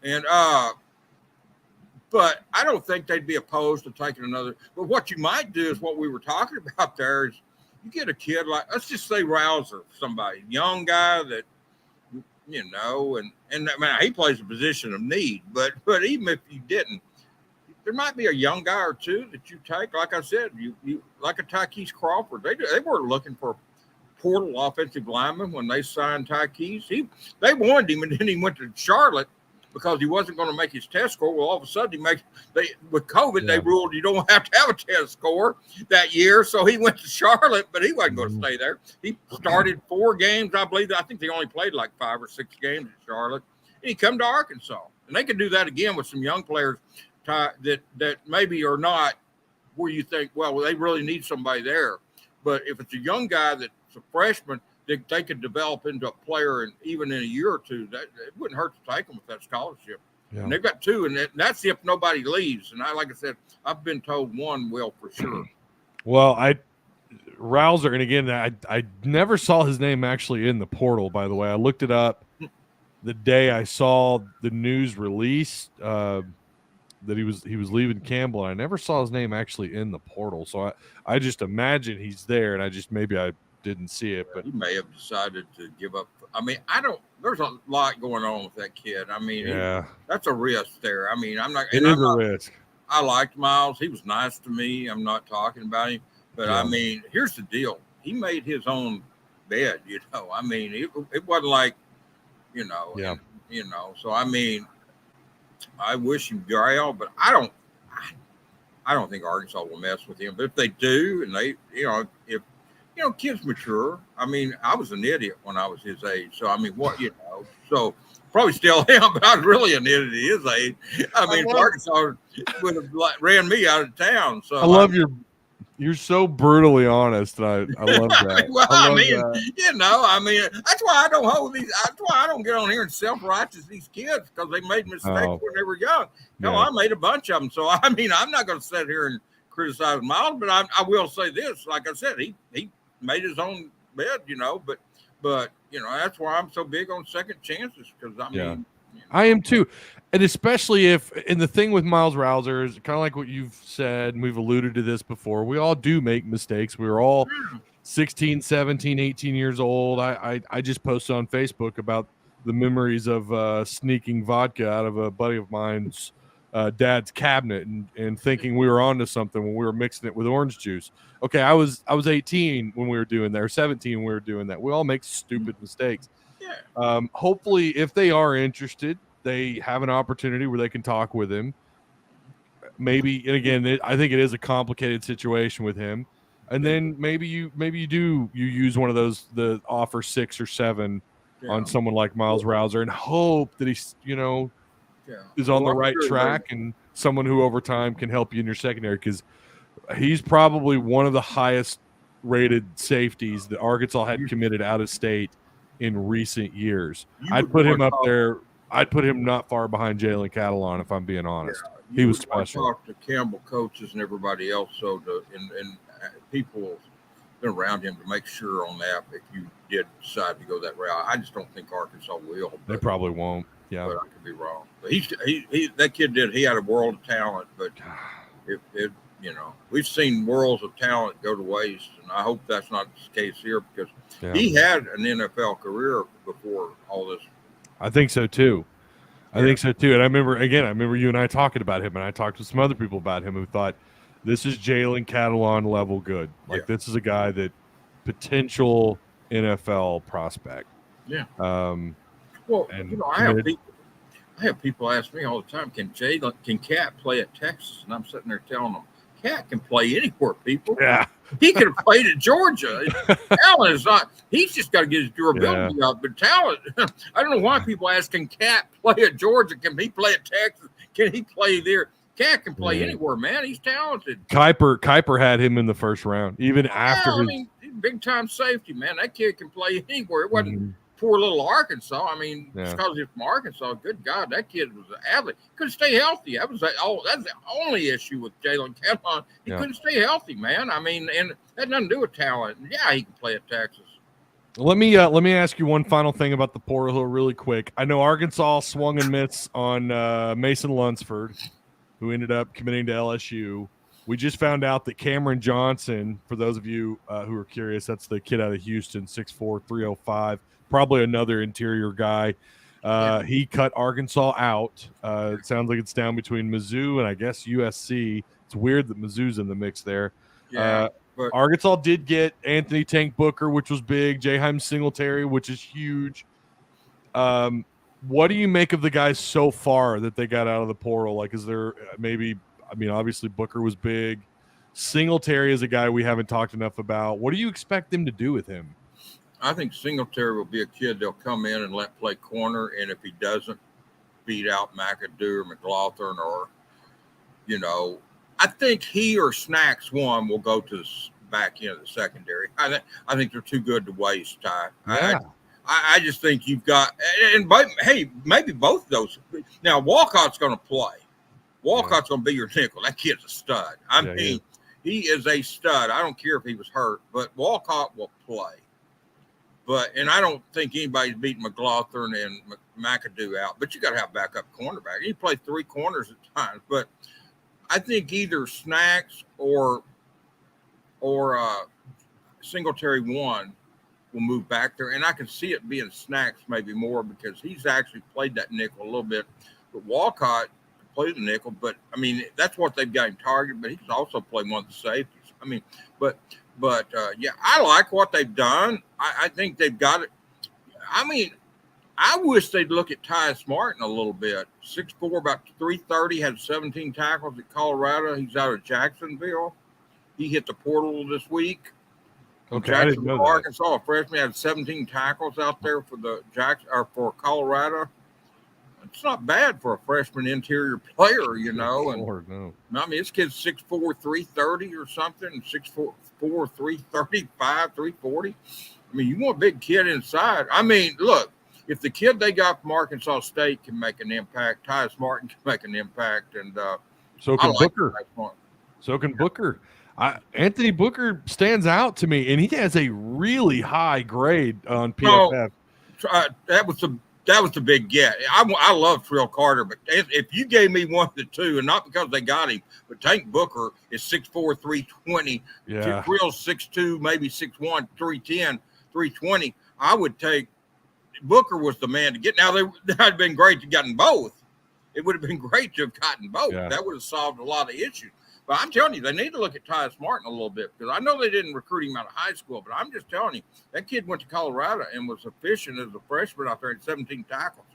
And but I don't think they'd be opposed to taking another. But what you might do is what we were talking about there is you get a kid like, let's just say Rouser, somebody, young guy that, and I mean, he plays a position of need, but even if you didn't, there might be a young guy or 2 that you take. Like I said, you like a Tykees Crawford. They weren't looking for portal offensive lineman when they signed Tykees. They wanted him, and then he went to Charlotte because he wasn't going to make his test score. Well, all of a sudden with COVID, they ruled you don't have to have a test score that year. So he went to Charlotte, but he wasn't going to stay there. He started 4 games, I believe. I think they only played like 5 or 6 games in Charlotte. And he come to Arkansas. And they could do that again with some young players that maybe are not where you think, well, they really need somebody there. But if it's a young guy that's a freshman, they could develop into a player, and even in a year or 2, that it wouldn't hurt to take them with that scholarship. Yeah. And they've got 2, and that's if nobody leaves. And like I said, I've been told 1 will for sure. Well, Rouser, and again, I never saw his name actually in the portal. By the way, I looked it up the day I saw the news release that he was leaving Campbell. And I never saw his name actually in the portal, so I just imagine he's there, and I didn't see it, but he may have decided to give up. I mean, there's a lot going on with that kid. I mean, that's a risk there. I mean, It is a risk. I liked Miles. He was nice to me. I'm not talking about him, but I mean, here's the deal. He made his own bed, I mean, it wasn't like, so I mean, I wish him well, but I don't think Arkansas will mess with him. But if they do, and they, if kids mature. I mean, I was an idiot when I was his age. So, I mean, so probably still am, but I was really an idiot at his age. I mean, Arkansas would have ran me out of town. So I love your You're so brutally honest, and I love that. Well, I love mean, that. that's why I don't hold these. That's why I don't get on here and self-righteous these kids because they made mistakes when they were young. No, I made a bunch of them. So I mean, I'm not going to sit here and criticize Miles, but I will say this: like I said, he made his own bed, but that's why I'm so big on second chances because I mean. I am too. And especially and the thing with Miles Rouser is kind of like what you've said, and we've alluded to this before. We all do make mistakes. We were all 16, 17, 18 years old. I just posted on Facebook about the memories of sneaking vodka out of a buddy of mine's dad's cabinet and thinking we were onto something when we were mixing it with orange juice. Okay, I was 18 when we were doing that, or 17 when we were doing that. We all make stupid mistakes. Hopefully, if they are interested, they have an opportunity where they can talk with him. Maybe, and again, I think it is a complicated situation with him. And then maybe you use one of those, the offer 6 or 7 on someone like Miles Rouser, and hope that he's is on the right track and someone who over time can help you in your secondary, because he's probably one of the highest rated safeties that Arkansas had committed out of state in recent years. I'd put him up there. I'd put him not far behind Jalen Catalon, if I'm being honest. He was special. Talk to Campbell coaches and everybody else, and people been around him to make sure on that if you did decide to go that route. I just don't think Arkansas will. They probably won't. Yeah, but I could be wrong. But that kid did. He had a world of talent, but we've seen worlds of talent go to waste, and I hope that's not the case here because he had an NFL career before all this. I think so too. And I remember you and I talking about him, and I talked to some other people about him who thought this is Jalen Catalon level good. This is a guy that potential NFL prospect. Yeah. I have people ask me all the time, can Cat play at Texas? And I'm sitting there telling them, Cat can play anywhere, people. Yeah. He could have played at Georgia. Talent is not. He's just got to get his durability up. But talent, I don't know why people ask, can Cat play at Georgia? Can he play at Texas? Can he play there? Cat can play anywhere, man. He's talented. Kuiper had him in the first round, even after big time safety, man. That kid can play anywhere. It wasn't poor little Arkansas. I mean, just because he's from Arkansas, good God, that kid was an athlete. Couldn't stay healthy. That's the only issue with Jalen Catalon. He couldn't stay healthy, man. I mean, and that had nothing to do with talent. Yeah, he can play at Texas. Let me ask you one final thing about the portal really quick. I know Arkansas swung and missed on Mason Lunsford, who ended up committing to LSU. We just found out that Cameron Johnson, for those of you who are curious, that's the kid out of Houston, 6'4", 305, probably another interior guy. He cut Arkansas out. It sounds like it's down between Mizzou and I guess USC. It's weird that Mizzou's in the mix there. But Arkansas did get Anthony Tank Booker, which was big, Jaheim Singletary, which is huge. What do you make of the guys so far that they got out of the portal? Like, is there obviously Booker was big. Singletary is a guy we haven't talked enough about. What do you expect them to do with him? I think Singletary will be a kid they'll come in and let play corner, and if he doesn't beat out McAdoo or McLaughlin or, I think he or Snacks one will go to the back end of the secondary. I think they're too good to waste, Ty. Yeah. I just think you've got maybe both of those. Now Walcott's going to play. Walcott's going to be your nickel. That kid's a stud. I mean, he is a stud. I don't care if he was hurt, but Walcott will play. And I don't think anybody's beating McLaughlin and McAdoo out. But you got to have backup cornerback. He played 3 corners at times, but I think either Snacks or Singletary one will move back there, and I can see it being Snacks maybe more because he's actually played that nickel a little bit. But Walcott played the nickel, but I mean that's what they've got him targeted. But he can also play one of the safeties. I mean, but I like what they've done. I think they've got it. I mean, I wish they'd look at Tyus Martin a little bit. 6'4", about 330, had 17 tackles at Colorado. He's out of Jacksonville. He hit the portal this week. Okay, I didn't know that. Arkansas, a freshman, had 17 tackles out there for for Colorado. it's not bad for a freshman interior player, you know. And Lord, no. I mean, this kid's 6'4", 330 or something, 6'4", 335, 340. I mean, you want a big kid inside. I mean, look, if the kid they got from Arkansas State can make an impact, Tyus Martin can make an impact, and so can Booker. So can Booker. Anthony Booker stands out to me, and he has a really high grade on PFF. That was the big get. I love Trill Carter, but if you gave me one of the two, and not because they got him, but Tank Booker is 6'4", 320. Yeah. Trill's 6'2", maybe 6'1", 310, 320. I would take Booker was the man to get. Now, that would have been great to have gotten both. It would have been great to have gotten both. Yeah. That would have solved a lot of issues. But I'm telling you, they need to look at Tyus Martin a little bit, because I know they didn't recruit him out of high school, but I'm just telling you, that kid went to Colorado and was efficient as a freshman out there at 17 tackles.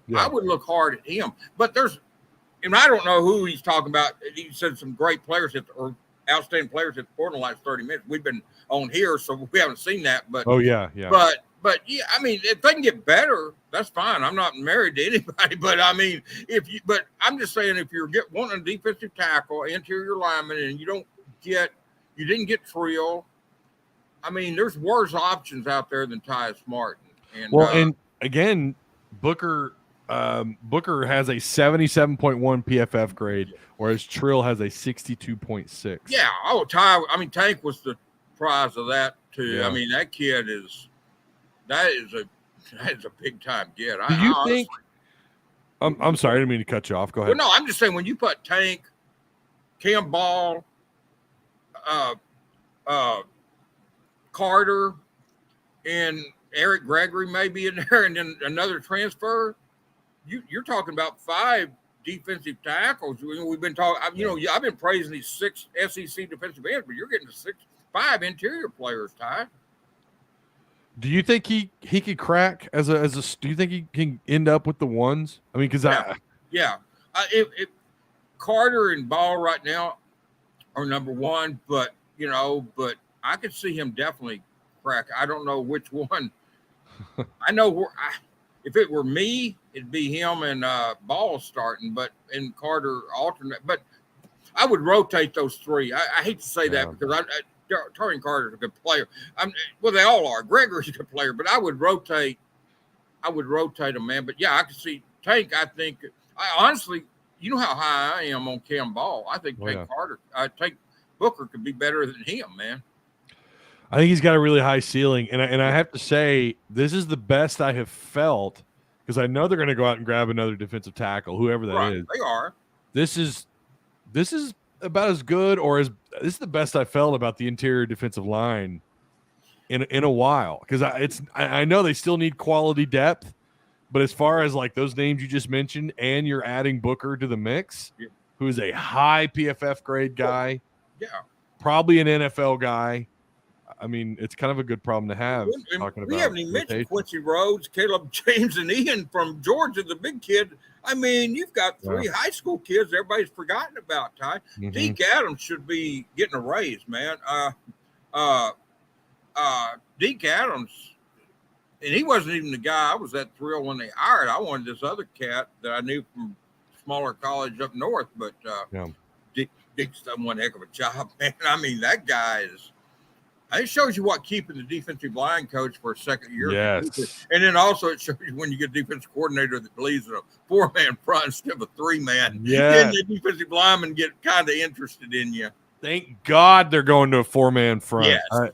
Yeah. I would look hard at him. But and I don't know who he's talking about. He said some great players or outstanding players at the portal in the last 30 minutes. We've been on here, so we haven't seen that. But yeah. But yeah, I mean, if they can get better, that's fine. I'm not married to anybody, but I mean, but I'm just saying, if you're wanting a defensive tackle, interior lineman, and you didn't get Trill, I mean, there's worse options out there than Tyus Martin. And again, Booker has a 77.1 PFF grade, whereas Trill has a 62.6. Yeah. Oh, Tank was the prize of that too. Yeah. I mean, that kid is. That is a big time get. Do you think? I'm sorry, I didn't mean to cut you off. Go ahead. Well, no, I'm just saying, when you put Tank, Cam Ball, Carter, and Eric Gregory maybe in there, and then another transfer, you're talking about 5 defensive tackles. We've been talking. I've been praising these 6 SEC defensive ends, but you're getting to 5 interior players, Ty. Do you think he could crack as a? Do you think he can end up with the ones? I mean, because if Carter and Ball right now are number 1, but I could see him definitely crack. I don't know which one. I know if it were me, it'd be him and Ball starting, and Carter alternate. But I would rotate those 3. I hate to say that, because Tarian Carter's a good player. They all are. Gregory's a good player, but I would rotate them, man. But yeah, I can see Tank. I think, honestly, you know how high I am on Cam Ball. I think Tank Booker could be better than him, man. I think he's got a really high ceiling, and I have to say, this is the best I have felt, because I know they're going to go out and grab another defensive tackle, whoever that is. They are. This is about as good, this is the best I felt about the interior defensive line in a while, because I know they still need quality depth, but as far as like those names you just mentioned, and you're adding Booker to the mix, who is a high PFF grade guy, probably an NFL guy. I mean, it's kind of a good problem to have. We haven't even mentioned Quincy Rhodes, Caleb James, and Ian from Georgia, the big kid. I mean, you've got 3 high school kids everybody's forgotten about, Ty. Mm-hmm. Deke Adams should be getting a raise, man. Deke Adams, and he wasn't even the guy I was that thrilled when they hired. I wanted this other cat that I knew from smaller college up north, but Deke's done one heck of a job, man. I mean, that guy is. It shows you what keeping the defensive line coach for a second year. Yes. And then also it shows you when you get a defensive coordinator that believes in a 4-man front instead of a 3-man. Yeah. Then the defensive linemen get kind of interested in you. Thank God they're going to a 4-man front. Yes.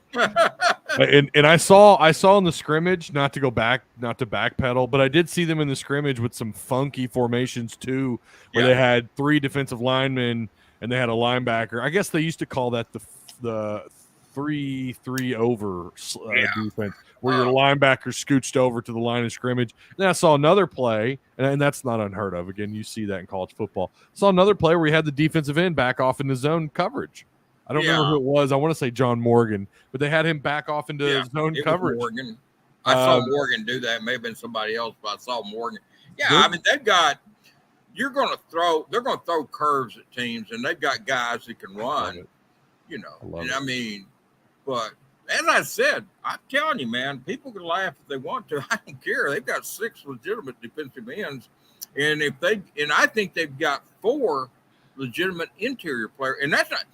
And I saw in the scrimmage, not to backpedal, but I did see them in the scrimmage with some funky formations too, where they had 3 defensive linemen and they had a linebacker. I guess they used to call that the 3-3 over defense, where your linebacker scooched over to the line of scrimmage. Then I saw another play, and that's not unheard of. Again, you see that in college football. Saw another play where he had the defensive end back off into zone coverage. I don't remember who it was. I want to say John Morgan, but they had him back off into zone coverage. Morgan. I saw Morgan do that. It may have been somebody else, but I saw Morgan. Yeah, I mean, they're going to throw curves at teams, and they've got guys that can run, but as I said, I'm telling you, man, people can laugh if they want to. I don't care. They've got 6 legitimate defensive ends. And I think they've got 4 legitimate interior players. And that's not,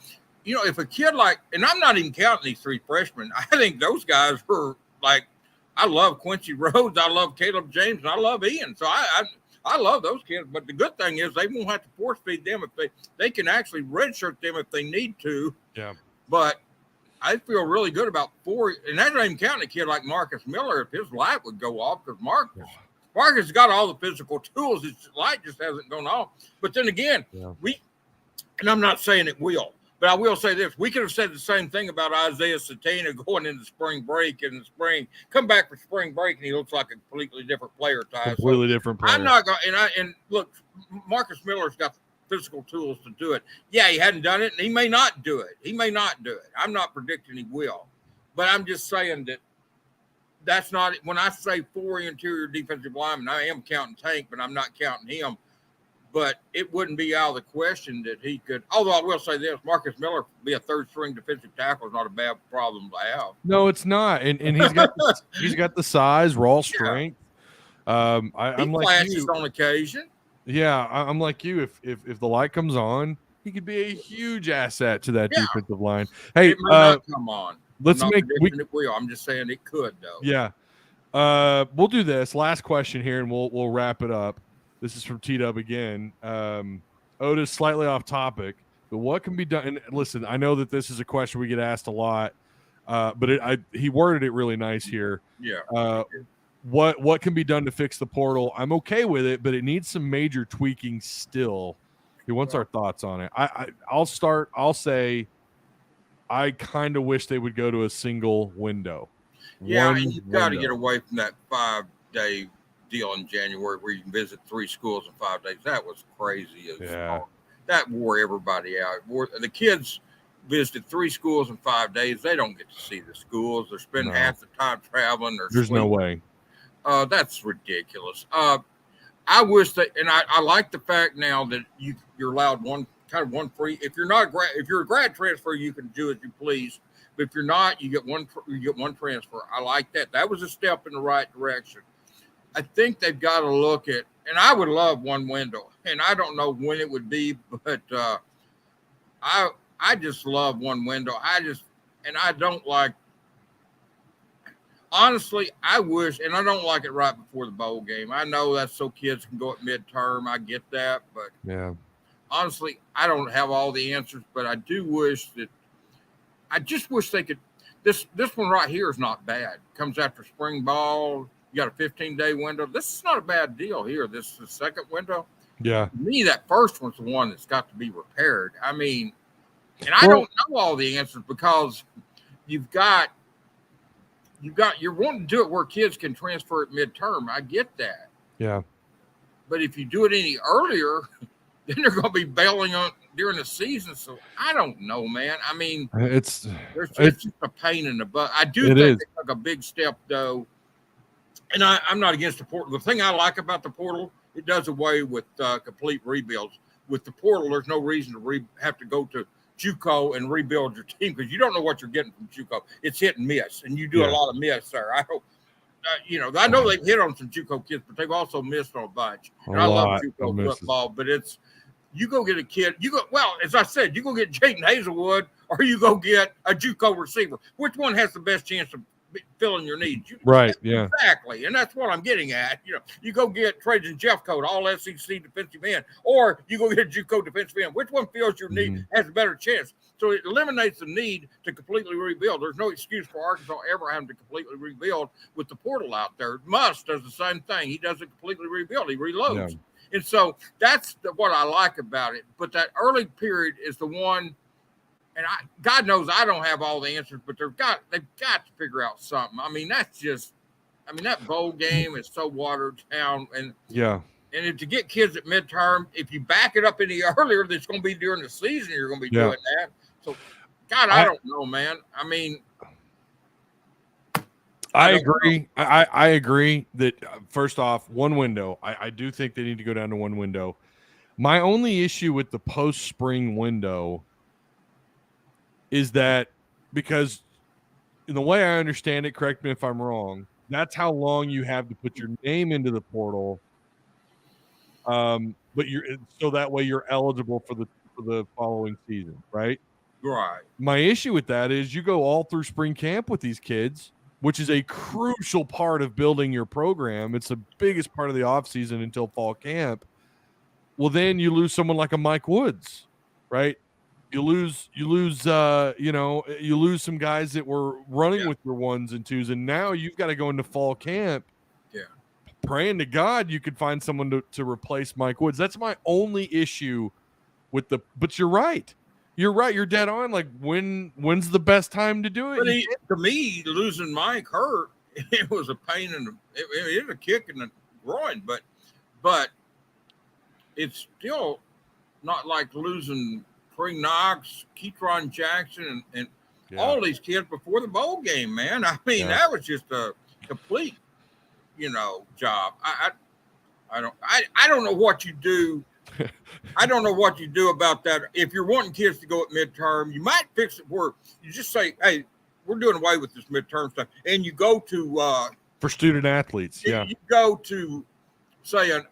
if a kid and I'm not even counting these 3 freshmen, I think those guys were like, I love Quincy Rhodes, I love Caleb James, and I love Ian. So I love those kids. But the good thing is they won't have to force feed them if they can actually redshirt them if they need to. Yeah. But I feel really good about 4, and that's not even counting a kid like Marcus Miller if his light would go off, because Marcus has got all the physical tools. His light just hasn't gone off. But then again, and I'm not saying it will, but I will say this. We could have said the same thing about Isaiah Satina going into spring break in the spring, come back for spring break, and he looks like a completely different player, Ty. Completely different player. I'm not going to, and look, Marcus Miller's got the physical tools to do it. Yeah, he hadn't done it, and he may not do it. I'm not predicting he will. But I'm just saying that's not – when I say 4 interior defensive linemen, I am counting Tank, but I'm not counting him. But it wouldn't be out of the question that he could – although I will say this, Marcus Miller be a third-string defensive tackle is not a bad problem to have. No, it's not. And he's got the size, raw strength. I'm like flashes you. On occasion. Yeah, I'm like you. If the light comes on, he could be a huge asset to that defensive line. Hey, it may not come on. Let's I'm make. It will. I'm just saying it could though. Yeah. We'll do this last question here, and we'll wrap it up. This is from T-Dub again. Otis, slightly off topic, but what can be done? And listen, I know that this is a question we get asked a lot, but he worded it really nice here. Yeah. What can be done to fix the portal? I'm okay with it, but it needs some major tweaking still. He wants our thoughts on it. I'll start. I'll say I kind of wish they would go to a single window. Yeah, and you've got to get away from that 5-day deal in January where you can visit 3 schools in 5 days. That was crazy. That wore everybody out. The kids visited 3 schools in 5 days. They don't get to see the schools. They're spending half the time traveling. There's no way. That's ridiculous. I wish that, and I like the fact now that you're allowed one free. If you're a grad transfer, you can do as you please. But if you're not, you get one transfer. I like that. That was a step in the right direction. I think they've got to look at, and I would love one window, and I don't know when it would be, but I just love one window. I don't like. Honestly, I wish, and I don't like it right before the bowl game. I know that's so kids can go at midterm. I get that, but honestly, I don't have all the answers. But I do wish that. I just wish they could. This one right here is not bad. Comes after spring ball. You got a 15-day window. This is not a bad deal here. This is the second window. Yeah. To me, that first one's the one that's got to be repaired. I mean, and I don't know all the answers because you're wanting to do it where kids can transfer at midterm. I get that. Yeah. But if you do it any earlier, then they're going to be bailing on during the season. So I don't know, man. I mean, it's just a pain in the butt. I do think they took a big step though. And I'm not against the portal. The thing I like about the portal, it does away with complete rebuilds. With the portal, there's no reason to have to go to JUCO and rebuild your team because you don't know what you're getting from JUCO. It's hit and miss, and you do a lot of miss there. I hope, I know they've hit on some JUCO kids, but they've also missed on a bunch. And I love JUCO football, but you go get a kid. As I said, you go get Jaden Hazelwood or you go get a JUCO receiver. Which one has the best chance of filling your needs? Exactly, and that's what I'm getting at. You go get Trajan Jeffcoat, all SEC defensive end, or you go get a JUCO defensive end. Which one fills your need has a better chance? So it eliminates the need to completely rebuild. There's no excuse for Arkansas ever having to completely rebuild with the portal out there. Muss does the same thing. He doesn't completely rebuild. He reloads. Yeah. And so that's what I like about it. But that early period is the one. And God knows I don't have all the answers, but they've got to figure out something. I mean, that bowl game is so watered down, and to get kids at midterm, if you back it up any earlier, that's going to be during the season. You're going to be doing that. So, God, I don't know, man. I mean, I agree. I agree that first off, one window. I do think they need to go down to one window. My only issue with the post-spring window is that because in the way I understand it, correct me if I'm wrong, that's how long you have to put your name into the portal But so that way you're eligible for the following season, right? Right. My issue with that is you go all through spring camp with these kids, which is a crucial part of building your program. It's the biggest part of the offseason until fall camp. Well, then you lose someone like a Mike Woods, right? You lose some guys that were running with your ones and twos, and now you've got to go into fall camp. Yeah. Praying to God you could find someone to replace Mike Woods. That's my only issue with but you're right. You're right. You're dead on. Like when's the best time to do it? But to me, losing Mike hurt. It was a pain it was a kick in the groin, but it's still not like losing Trey Knox, Keytron Jackson, and all these kids before the bowl game, man. I mean, that was just a complete, job. I don't know what you do. I don't know what you do about that. If you're wanting kids to go at midterm, you might fix it where you just say, hey, we're doing away with this midterm stuff. And you go to for student athletes. You go to say a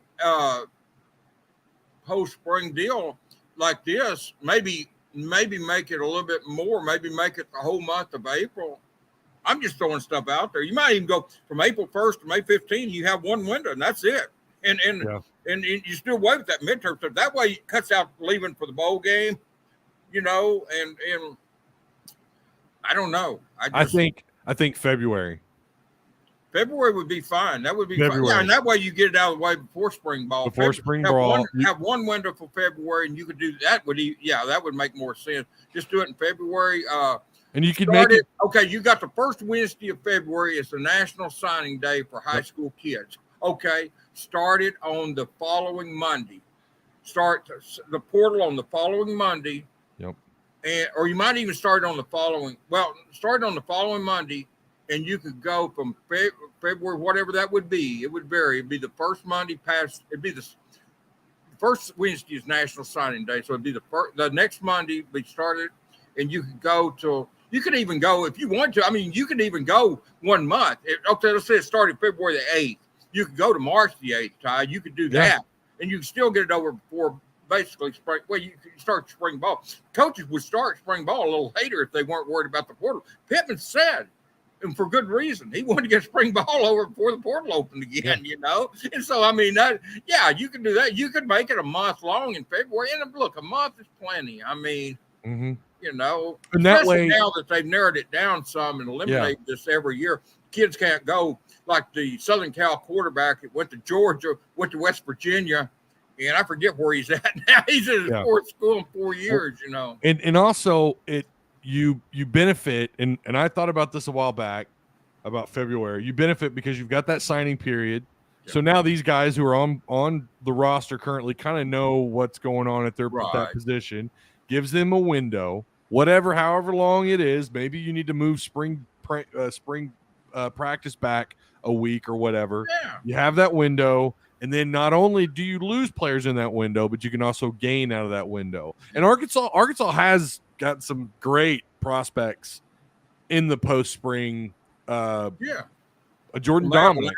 post-spring deal like this, maybe make it a little bit more, maybe make it the whole month of April. I'm just throwing stuff out there. You might even go from April 1st to May 15th, you have one window and that's it. And you still away with that midterm stuff. That way it cuts out leaving for the bowl game, and I don't know. I think February. February would be fine. That would be fine. Yeah, and that way you get it out of the way before spring ball. Have one window for February, and you could do that. That would make more sense. Just do it in February. And you could make it. Okay, you got the first Wednesday of February. It's the National Signing Day for high school kids. Okay, start it on the following Monday. Start the portal on the following Monday. Yep. Or you might even start on the following. Well, start on the following Monday. And you could go from February, whatever that would be. It would vary. It'd be the first Monday past. It'd be the first Wednesday is National Signing Day, so it'd be the next Monday be started, and you could go till. You could even go if you want to. I mean, you could even go 1 month. Okay, let's say it started February the 8th. You could go to March the 8th, Ty. You could do that, and you can still get it over before basically spring. Well, you could start spring ball. Coaches would start spring ball a little later if they weren't worried about the portal. Pittman said. And for good reason. He wanted to get spring ball over before the portal opened again, And so, I mean, you can do that. You could make it a month long in February. And look, a month is plenty. I mean, and that way, now that they've narrowed it down some and eliminated this every year, kids can't go like the Southern Cal quarterback. It went to Georgia, went to West Virginia, and I forget where he's at now. He's in his fourth school in 4 years, And also, you benefit, and I thought about this a while back about February. You benefit because you've got that signing period. Yeah. So now these guys who are on the roster currently kind of know what's going on at that position. Gives them a window, however long it is. Maybe you need to move spring practice back a week or whatever. Yeah. You have that window, and then not only do you lose players in that window, but you can also gain out of that window. And Arkansas has got some great prospects in the post-spring. Jordan Dominic.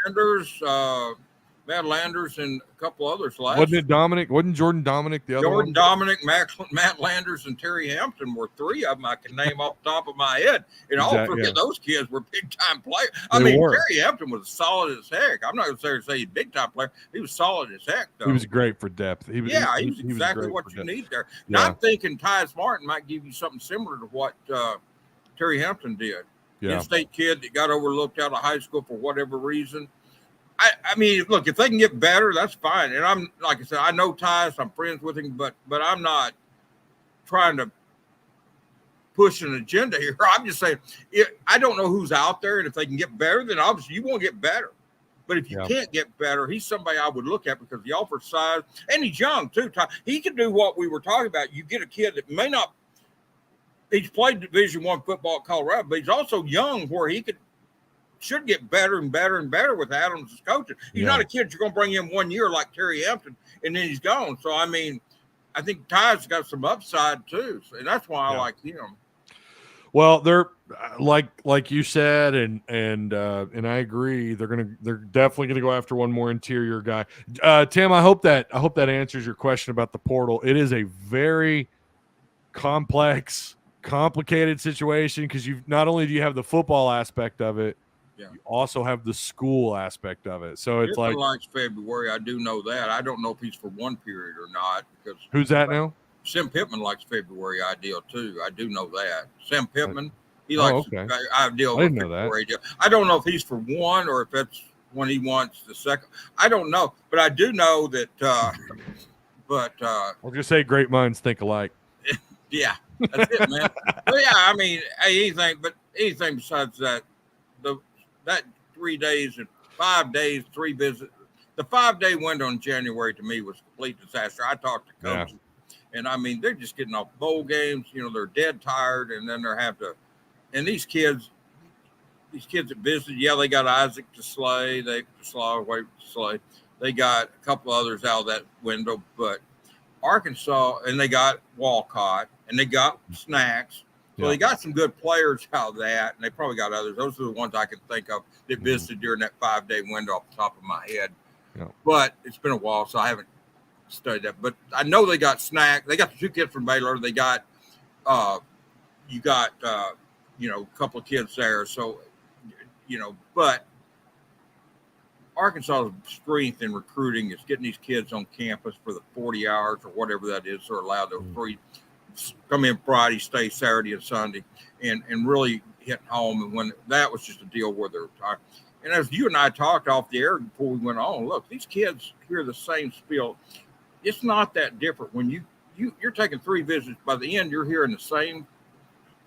Matt Landers and a couple others last. Wasn't it Dominic? Wasn't Jordan Dominic the other one? Jordan Dominic, Matt Landers, and Terry Hampton were three of them I can name off the top of my head. And all three of those kids were big-time players. Terry Hampton was solid as heck. I'm not going to say he's a big-time player. He was solid as heck, though. He was great for depth. He was exactly what you need there. Now, I'm thinking Tyus Martin might give you something similar to what Terry Hampton did. In-state kid that got overlooked out of high school for whatever reason. I mean, look, if they can get better, that's fine. And I'm, like I said, I know Tyus, I'm friends with him, but I'm not trying to push an agenda here. I'm just saying, I don't know who's out there, and if they can get better, then obviously you won't get better. But if you can't get better, he's somebody I would look at because he offers size, and he's young too. He can do what we were talking about. You get a kid that may not. He's played Division I football at Colorado, but he's also young where he should get better and better and better with Adams as coaching. He's not a kid you're going to bring in 1 year like Terry Hampton, and then he's gone. So, I mean, I think Ty's got some upside too, and that's why I like him. Well, they're like you said, and I agree. They're definitely gonna go after one more interior guy. Tim, I hope that answers your question about the portal. It is a very complex, complicated situation because you not only do you have the football aspect of it, you also have the school aspect of it. So it's like likes February. I do know that. I don't know if he's for one period or not because who's that now? Sam Pittman likes February ideal too. I do know that. Sam Pittman, he likes ideal. I didn't know that. Ideal. I don't know if he's for one or if that's when he wants the second. I don't know, but I do know that. I was gonna say great minds think alike. Yeah, that's it, man. But yeah, I mean, anything besides that, that 3 days and 5 days, 3 visits. The 5-day window in January to me was a complete disaster. I talked to coaches. Yeah. And I mean, they're just getting off bowl games. You know, they're dead tired, and then they're having to. And these kids that visited, they got Isaac to Slay. They got a couple others out of that window, but Arkansas, and they got Walcott, and they got Snacks. So they got some good players out of that, and they probably got others. Those are the ones I can think of that visited during that 5-day window off the top of my head. Yeah. But it's been a while, so I haven't studied that. But I know they got Snack. They got the 2 kids from Baylor. They got a couple of kids there. So, but Arkansas's strength in recruiting is getting these kids on campus for the 40 hours or whatever that is. They're allowed to come in Friday, stay Saturday and Sunday, and really hitting home. And when that was just a deal where they're tired. And as you and I talked off the air before we went on, look, these kids hear the same spiel. It's not that different. When you're taking 3 visits, by the end, you're hearing the same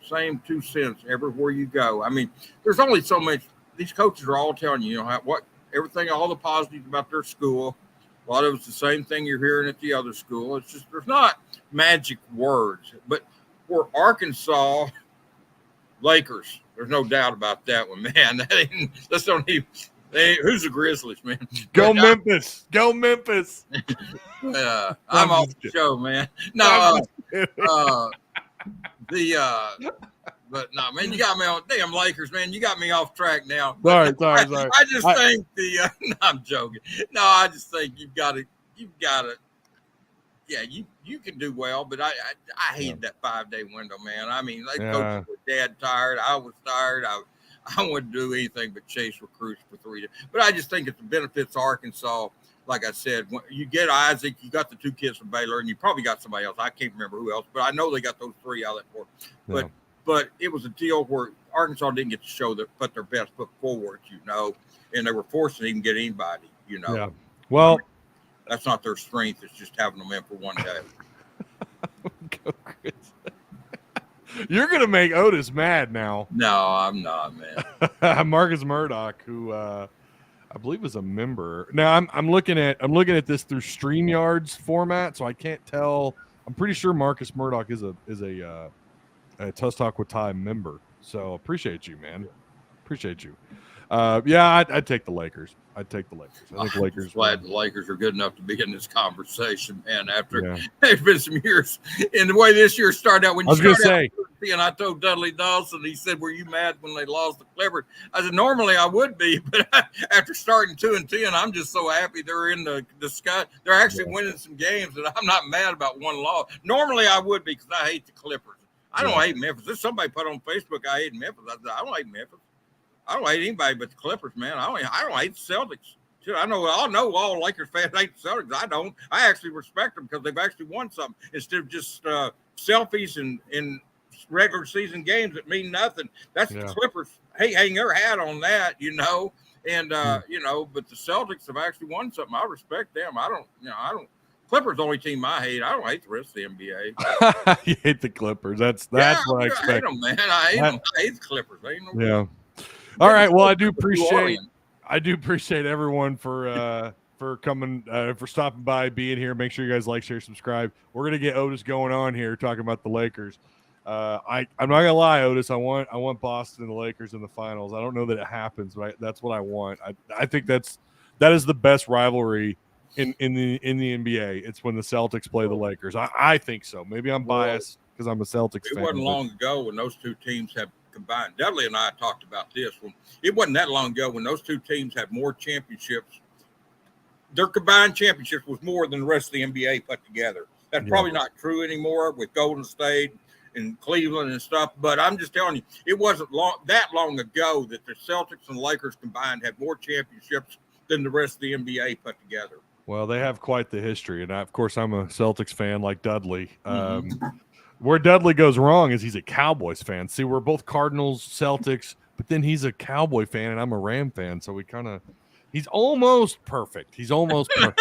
2 cents everywhere you go. I mean, there's only so much. These coaches are all telling you, all the positives about their school. A lot of it's the same thing you're hearing at the other school. It's just there's not magic words. But for Arkansas, Lakers, there's no doubt about that one, man. Who's the Grizzlies, man? Go Memphis. Go Memphis. I'm off the show, man. No, but no, man, you got me on damn Lakers, man. You got me off track now. Sorry. I just think no, I'm joking. No, I just think you've got to. Yeah, you can do well, but I hated that 5-day window, man. I mean, coaches were dead tired. I was tired. I wouldn't do anything but chase recruits for 3 days. But I just think it benefits Arkansas. Like I said, when you get Isaac, you got the 2 kids from Baylor, and you probably got somebody else. I can't remember who else, but I know they got those 3 out of that 4. But it was a deal where Arkansas didn't get to put their best foot forward, and they were forced to even get anybody, Yeah. Well, that's not their strength. It's just having them in for 1 day. Go Chris. You're gonna make Otis mad now. No, I'm not, man. Marcus Murdoch, who I believe is a member. Now I'm looking at this through StreamYard's format, so I can't tell. I'm pretty sure Marcus Murdoch is a Tusk Talk with Ty member. So appreciate you, man. Appreciate you. I'd take the Lakers. I think Lakers. Glad the Lakers are good enough to be in this conversation, man. After there's been some years, and the way this year started out, and I told Dudley Dawson, he said, "Were you mad when they lost the Clippers?" I said, "Normally I would be, but after starting 2-10, I'm just so happy they're in the sky. They're actually winning some games, and I'm not mad about one loss. Normally I would be because I hate the Clippers. I don't hate Memphis. There's somebody put on Facebook I hate Memphis. I don't hate Memphis. I don't hate anybody but the Clippers, man. I don't hate the Celtics. I know all Lakers fans hate the Celtics. I don't. I actually respect them because they've actually won something instead of just selfies in regular season games that mean nothing. That's the Clippers. Hey, hang their hat on that, And but the Celtics have actually won something. I respect them. I don't. Clippers the only team I hate. I don't hate the rest of the NBA. You hate the Clippers. That's what I expect. I hate them, man. I hate the Clippers. All right. Well, I do appreciate everyone for coming, for stopping by, being here. Make sure you guys like, share, subscribe. We're gonna get Otis going on here talking about the Lakers. I'm not gonna lie, Otis. I want Boston and the Lakers in the finals. I don't know that it happens, but that's what I want. I think that is the best rivalry in the NBA. It's when the Celtics play the Lakers. I think so. Maybe I'm biased because I'm a Celtics It fan. wasn't long ago when those two teams have combined. Dudley and I talked about this one. It wasn't that long ago when those two teams had more championships. Their combined championships was more than the rest of the NBA put together. That's probably not true anymore with Golden State and Cleveland and stuff. But I'm just telling you, it wasn't that long ago that the Celtics and Lakers combined had more championships than the rest of the NBA put together. Well, they have quite the history. And of course, I'm a Celtics fan like Dudley. Where Dudley goes wrong is he's a Cowboys fan. See, we're both Cardinals, Celtics, but then he's a Cowboy fan and I'm a Ram fan. So he's almost perfect. He's almost perfect.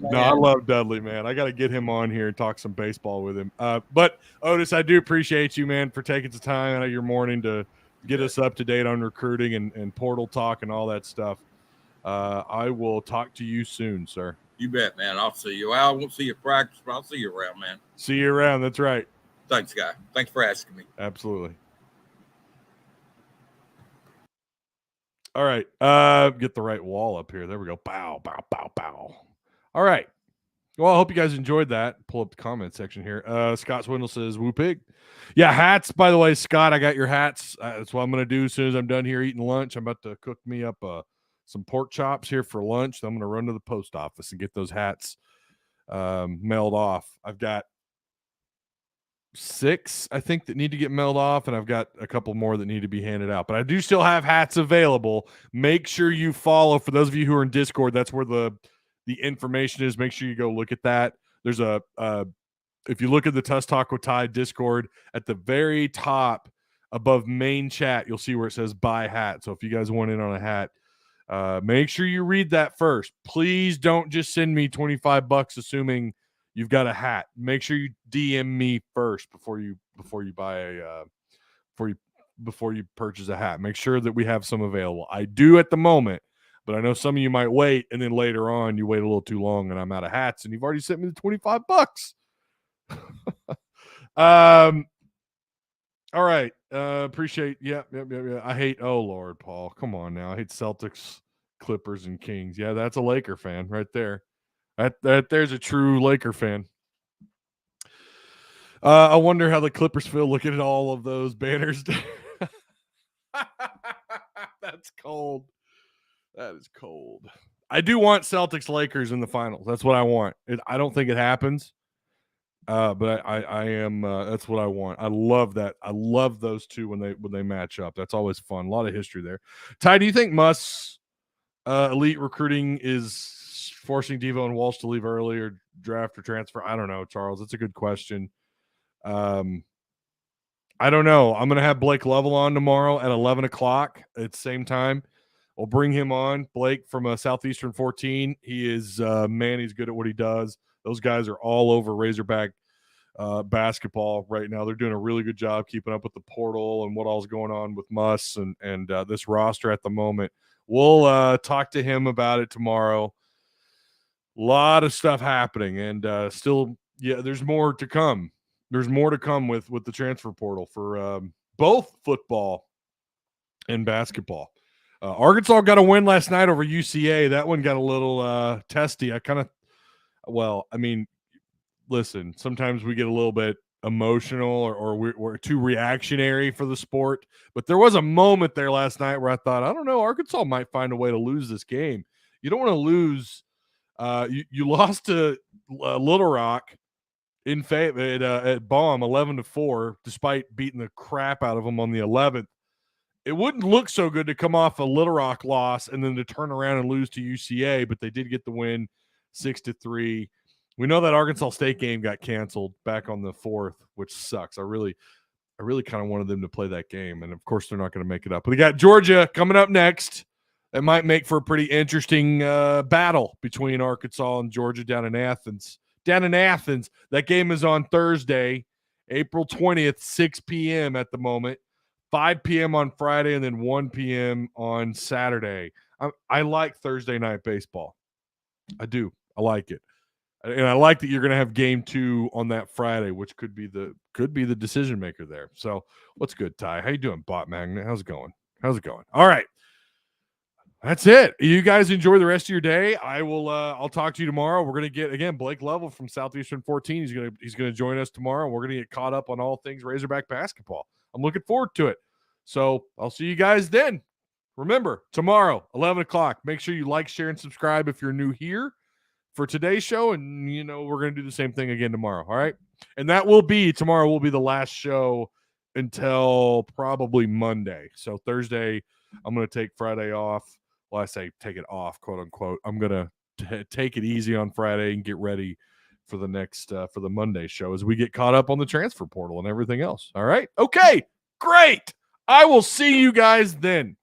No, I love Dudley, man. I got to get him on here and talk some baseball with him. But Otis, I do appreciate you, man, for taking some time out of your morning to get us up to date on recruiting and portal talk and all that stuff. I will talk to you soon, sir. You bet, man. I'll see you. I won't see you practice, but I'll see you around, man. See you around. That's right. Thanks, guy. Thanks for asking me. Absolutely. All right. Get the right wall up here. There we go. Bow, bow, bow, bow. All right. Well, I hope you guys enjoyed that. Pull up the comment section here. Scott Swindle says, woo pig. Yeah, hats, by the way, Scott, I got your hats. That's what I'm going to do as soon as I'm done here eating lunch. I'm about to cook me up some pork chops here for lunch. I'm going to run to the post office and get those hats mailed off. I've got 6, I think, that need to get mailed off, and I've got a couple more that need to be handed out. But I do still have hats available. Make sure you follow. For those of you who are in Discord, that's where the information is. Make sure you go look at that. There's if you look at the Tusk Talk with Ty Discord, at the very top above main chat, you'll see where it says buy hat. So if you guys want in on a hat, make sure you read that first. Please don't just send me $25 assuming you've got a hat. Make sure you DM me first before you buy before you purchase a hat. Make sure that we have some available. I do at the moment, but I know some of you might wait, and then later on you wait a little too long and I'm out of hats and you've already sent me the $25. All right. Appreciate. Yeah. I hate. Oh Lord, Paul, come on now. I hate Celtics, Clippers, and Kings. Yeah, that's a Laker fan right there. That there's a true Laker fan. I wonder how the Clippers feel looking at all of those banners. That's cold. That is cold. I do want Celtics Lakers in the finals. That's what I want. I don't think it happens. But I am. That's what I want. I love that. I love those two when they match up. That's always fun. A lot of history there. Ty, do you think Musk's elite recruiting is forcing Devo and Walsh to leave early or draft or transfer? I don't know, Charles. That's a good question. I don't know. I'm gonna have Blake Lovell on tomorrow at 11 o'clock at the same time. We'll bring him on. Blake from Southeastern 14. He is man. He's good at what he does. Those guys are all over Razorback basketball right now. They're doing a really good job keeping up with the portal and what all's going on with Muss and this roster at the moment. We'll talk to him about it tomorrow. A lot of stuff happening, and still, yeah, there's more to come. There's more to come with the transfer portal for both football and basketball. Arkansas got a win last night over UCA. That one got a little testy. I mean, listen, sometimes we get a little bit emotional or we're too reactionary for the sport. But there was a moment there last night where I thought, I don't know, Arkansas might find a way to lose this game. You don't want to lose. You lost to Little Rock in at Baum 11-4, despite beating the crap out of them on the 11th. It wouldn't look so good to come off a Little Rock loss and then to turn around and lose to UCA, but they did get the win 6-3. We know that Arkansas State game got canceled back on the 4th, which sucks. I really kind of wanted them to play that game, and of course they're not going to make it up. But we got Georgia coming up next. That might make for a pretty interesting battle between Arkansas and Georgia down in Athens. That game is on Thursday, April 20th, 6 p.m. at the moment, 5 p.m. on Friday, and then 1 p.m. on Saturday. I like Thursday night baseball. I do. I like it. And I like that you're going to have game 2 on that Friday, which could be the decision maker there. So what's good, Ty? How you doing, Bot Magnet? How's it going? All right. That's it. You guys enjoy the rest of your day. I'll talk to you tomorrow. We're gonna get again Blake Level from Southeastern 14. He's gonna join us tomorrow. We're gonna get caught up on all things Razorback basketball. I'm looking forward to it. So I'll see you guys then. Remember, tomorrow, 11 o'clock. Make sure you like, share, and subscribe if you're new here for today's show. And we're gonna do the same thing again tomorrow. All right. And tomorrow will be the last show until probably Monday. So Thursday, I'm gonna take Friday off. Well, I say take it off, quote unquote. I'm going to take it easy on Friday and get ready for the next, for the Monday show as we get caught up on the transfer portal and everything else. All right. Okay. Great. I will see you guys then.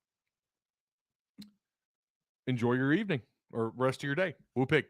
Enjoy your evening or rest of your day. Whoop pig.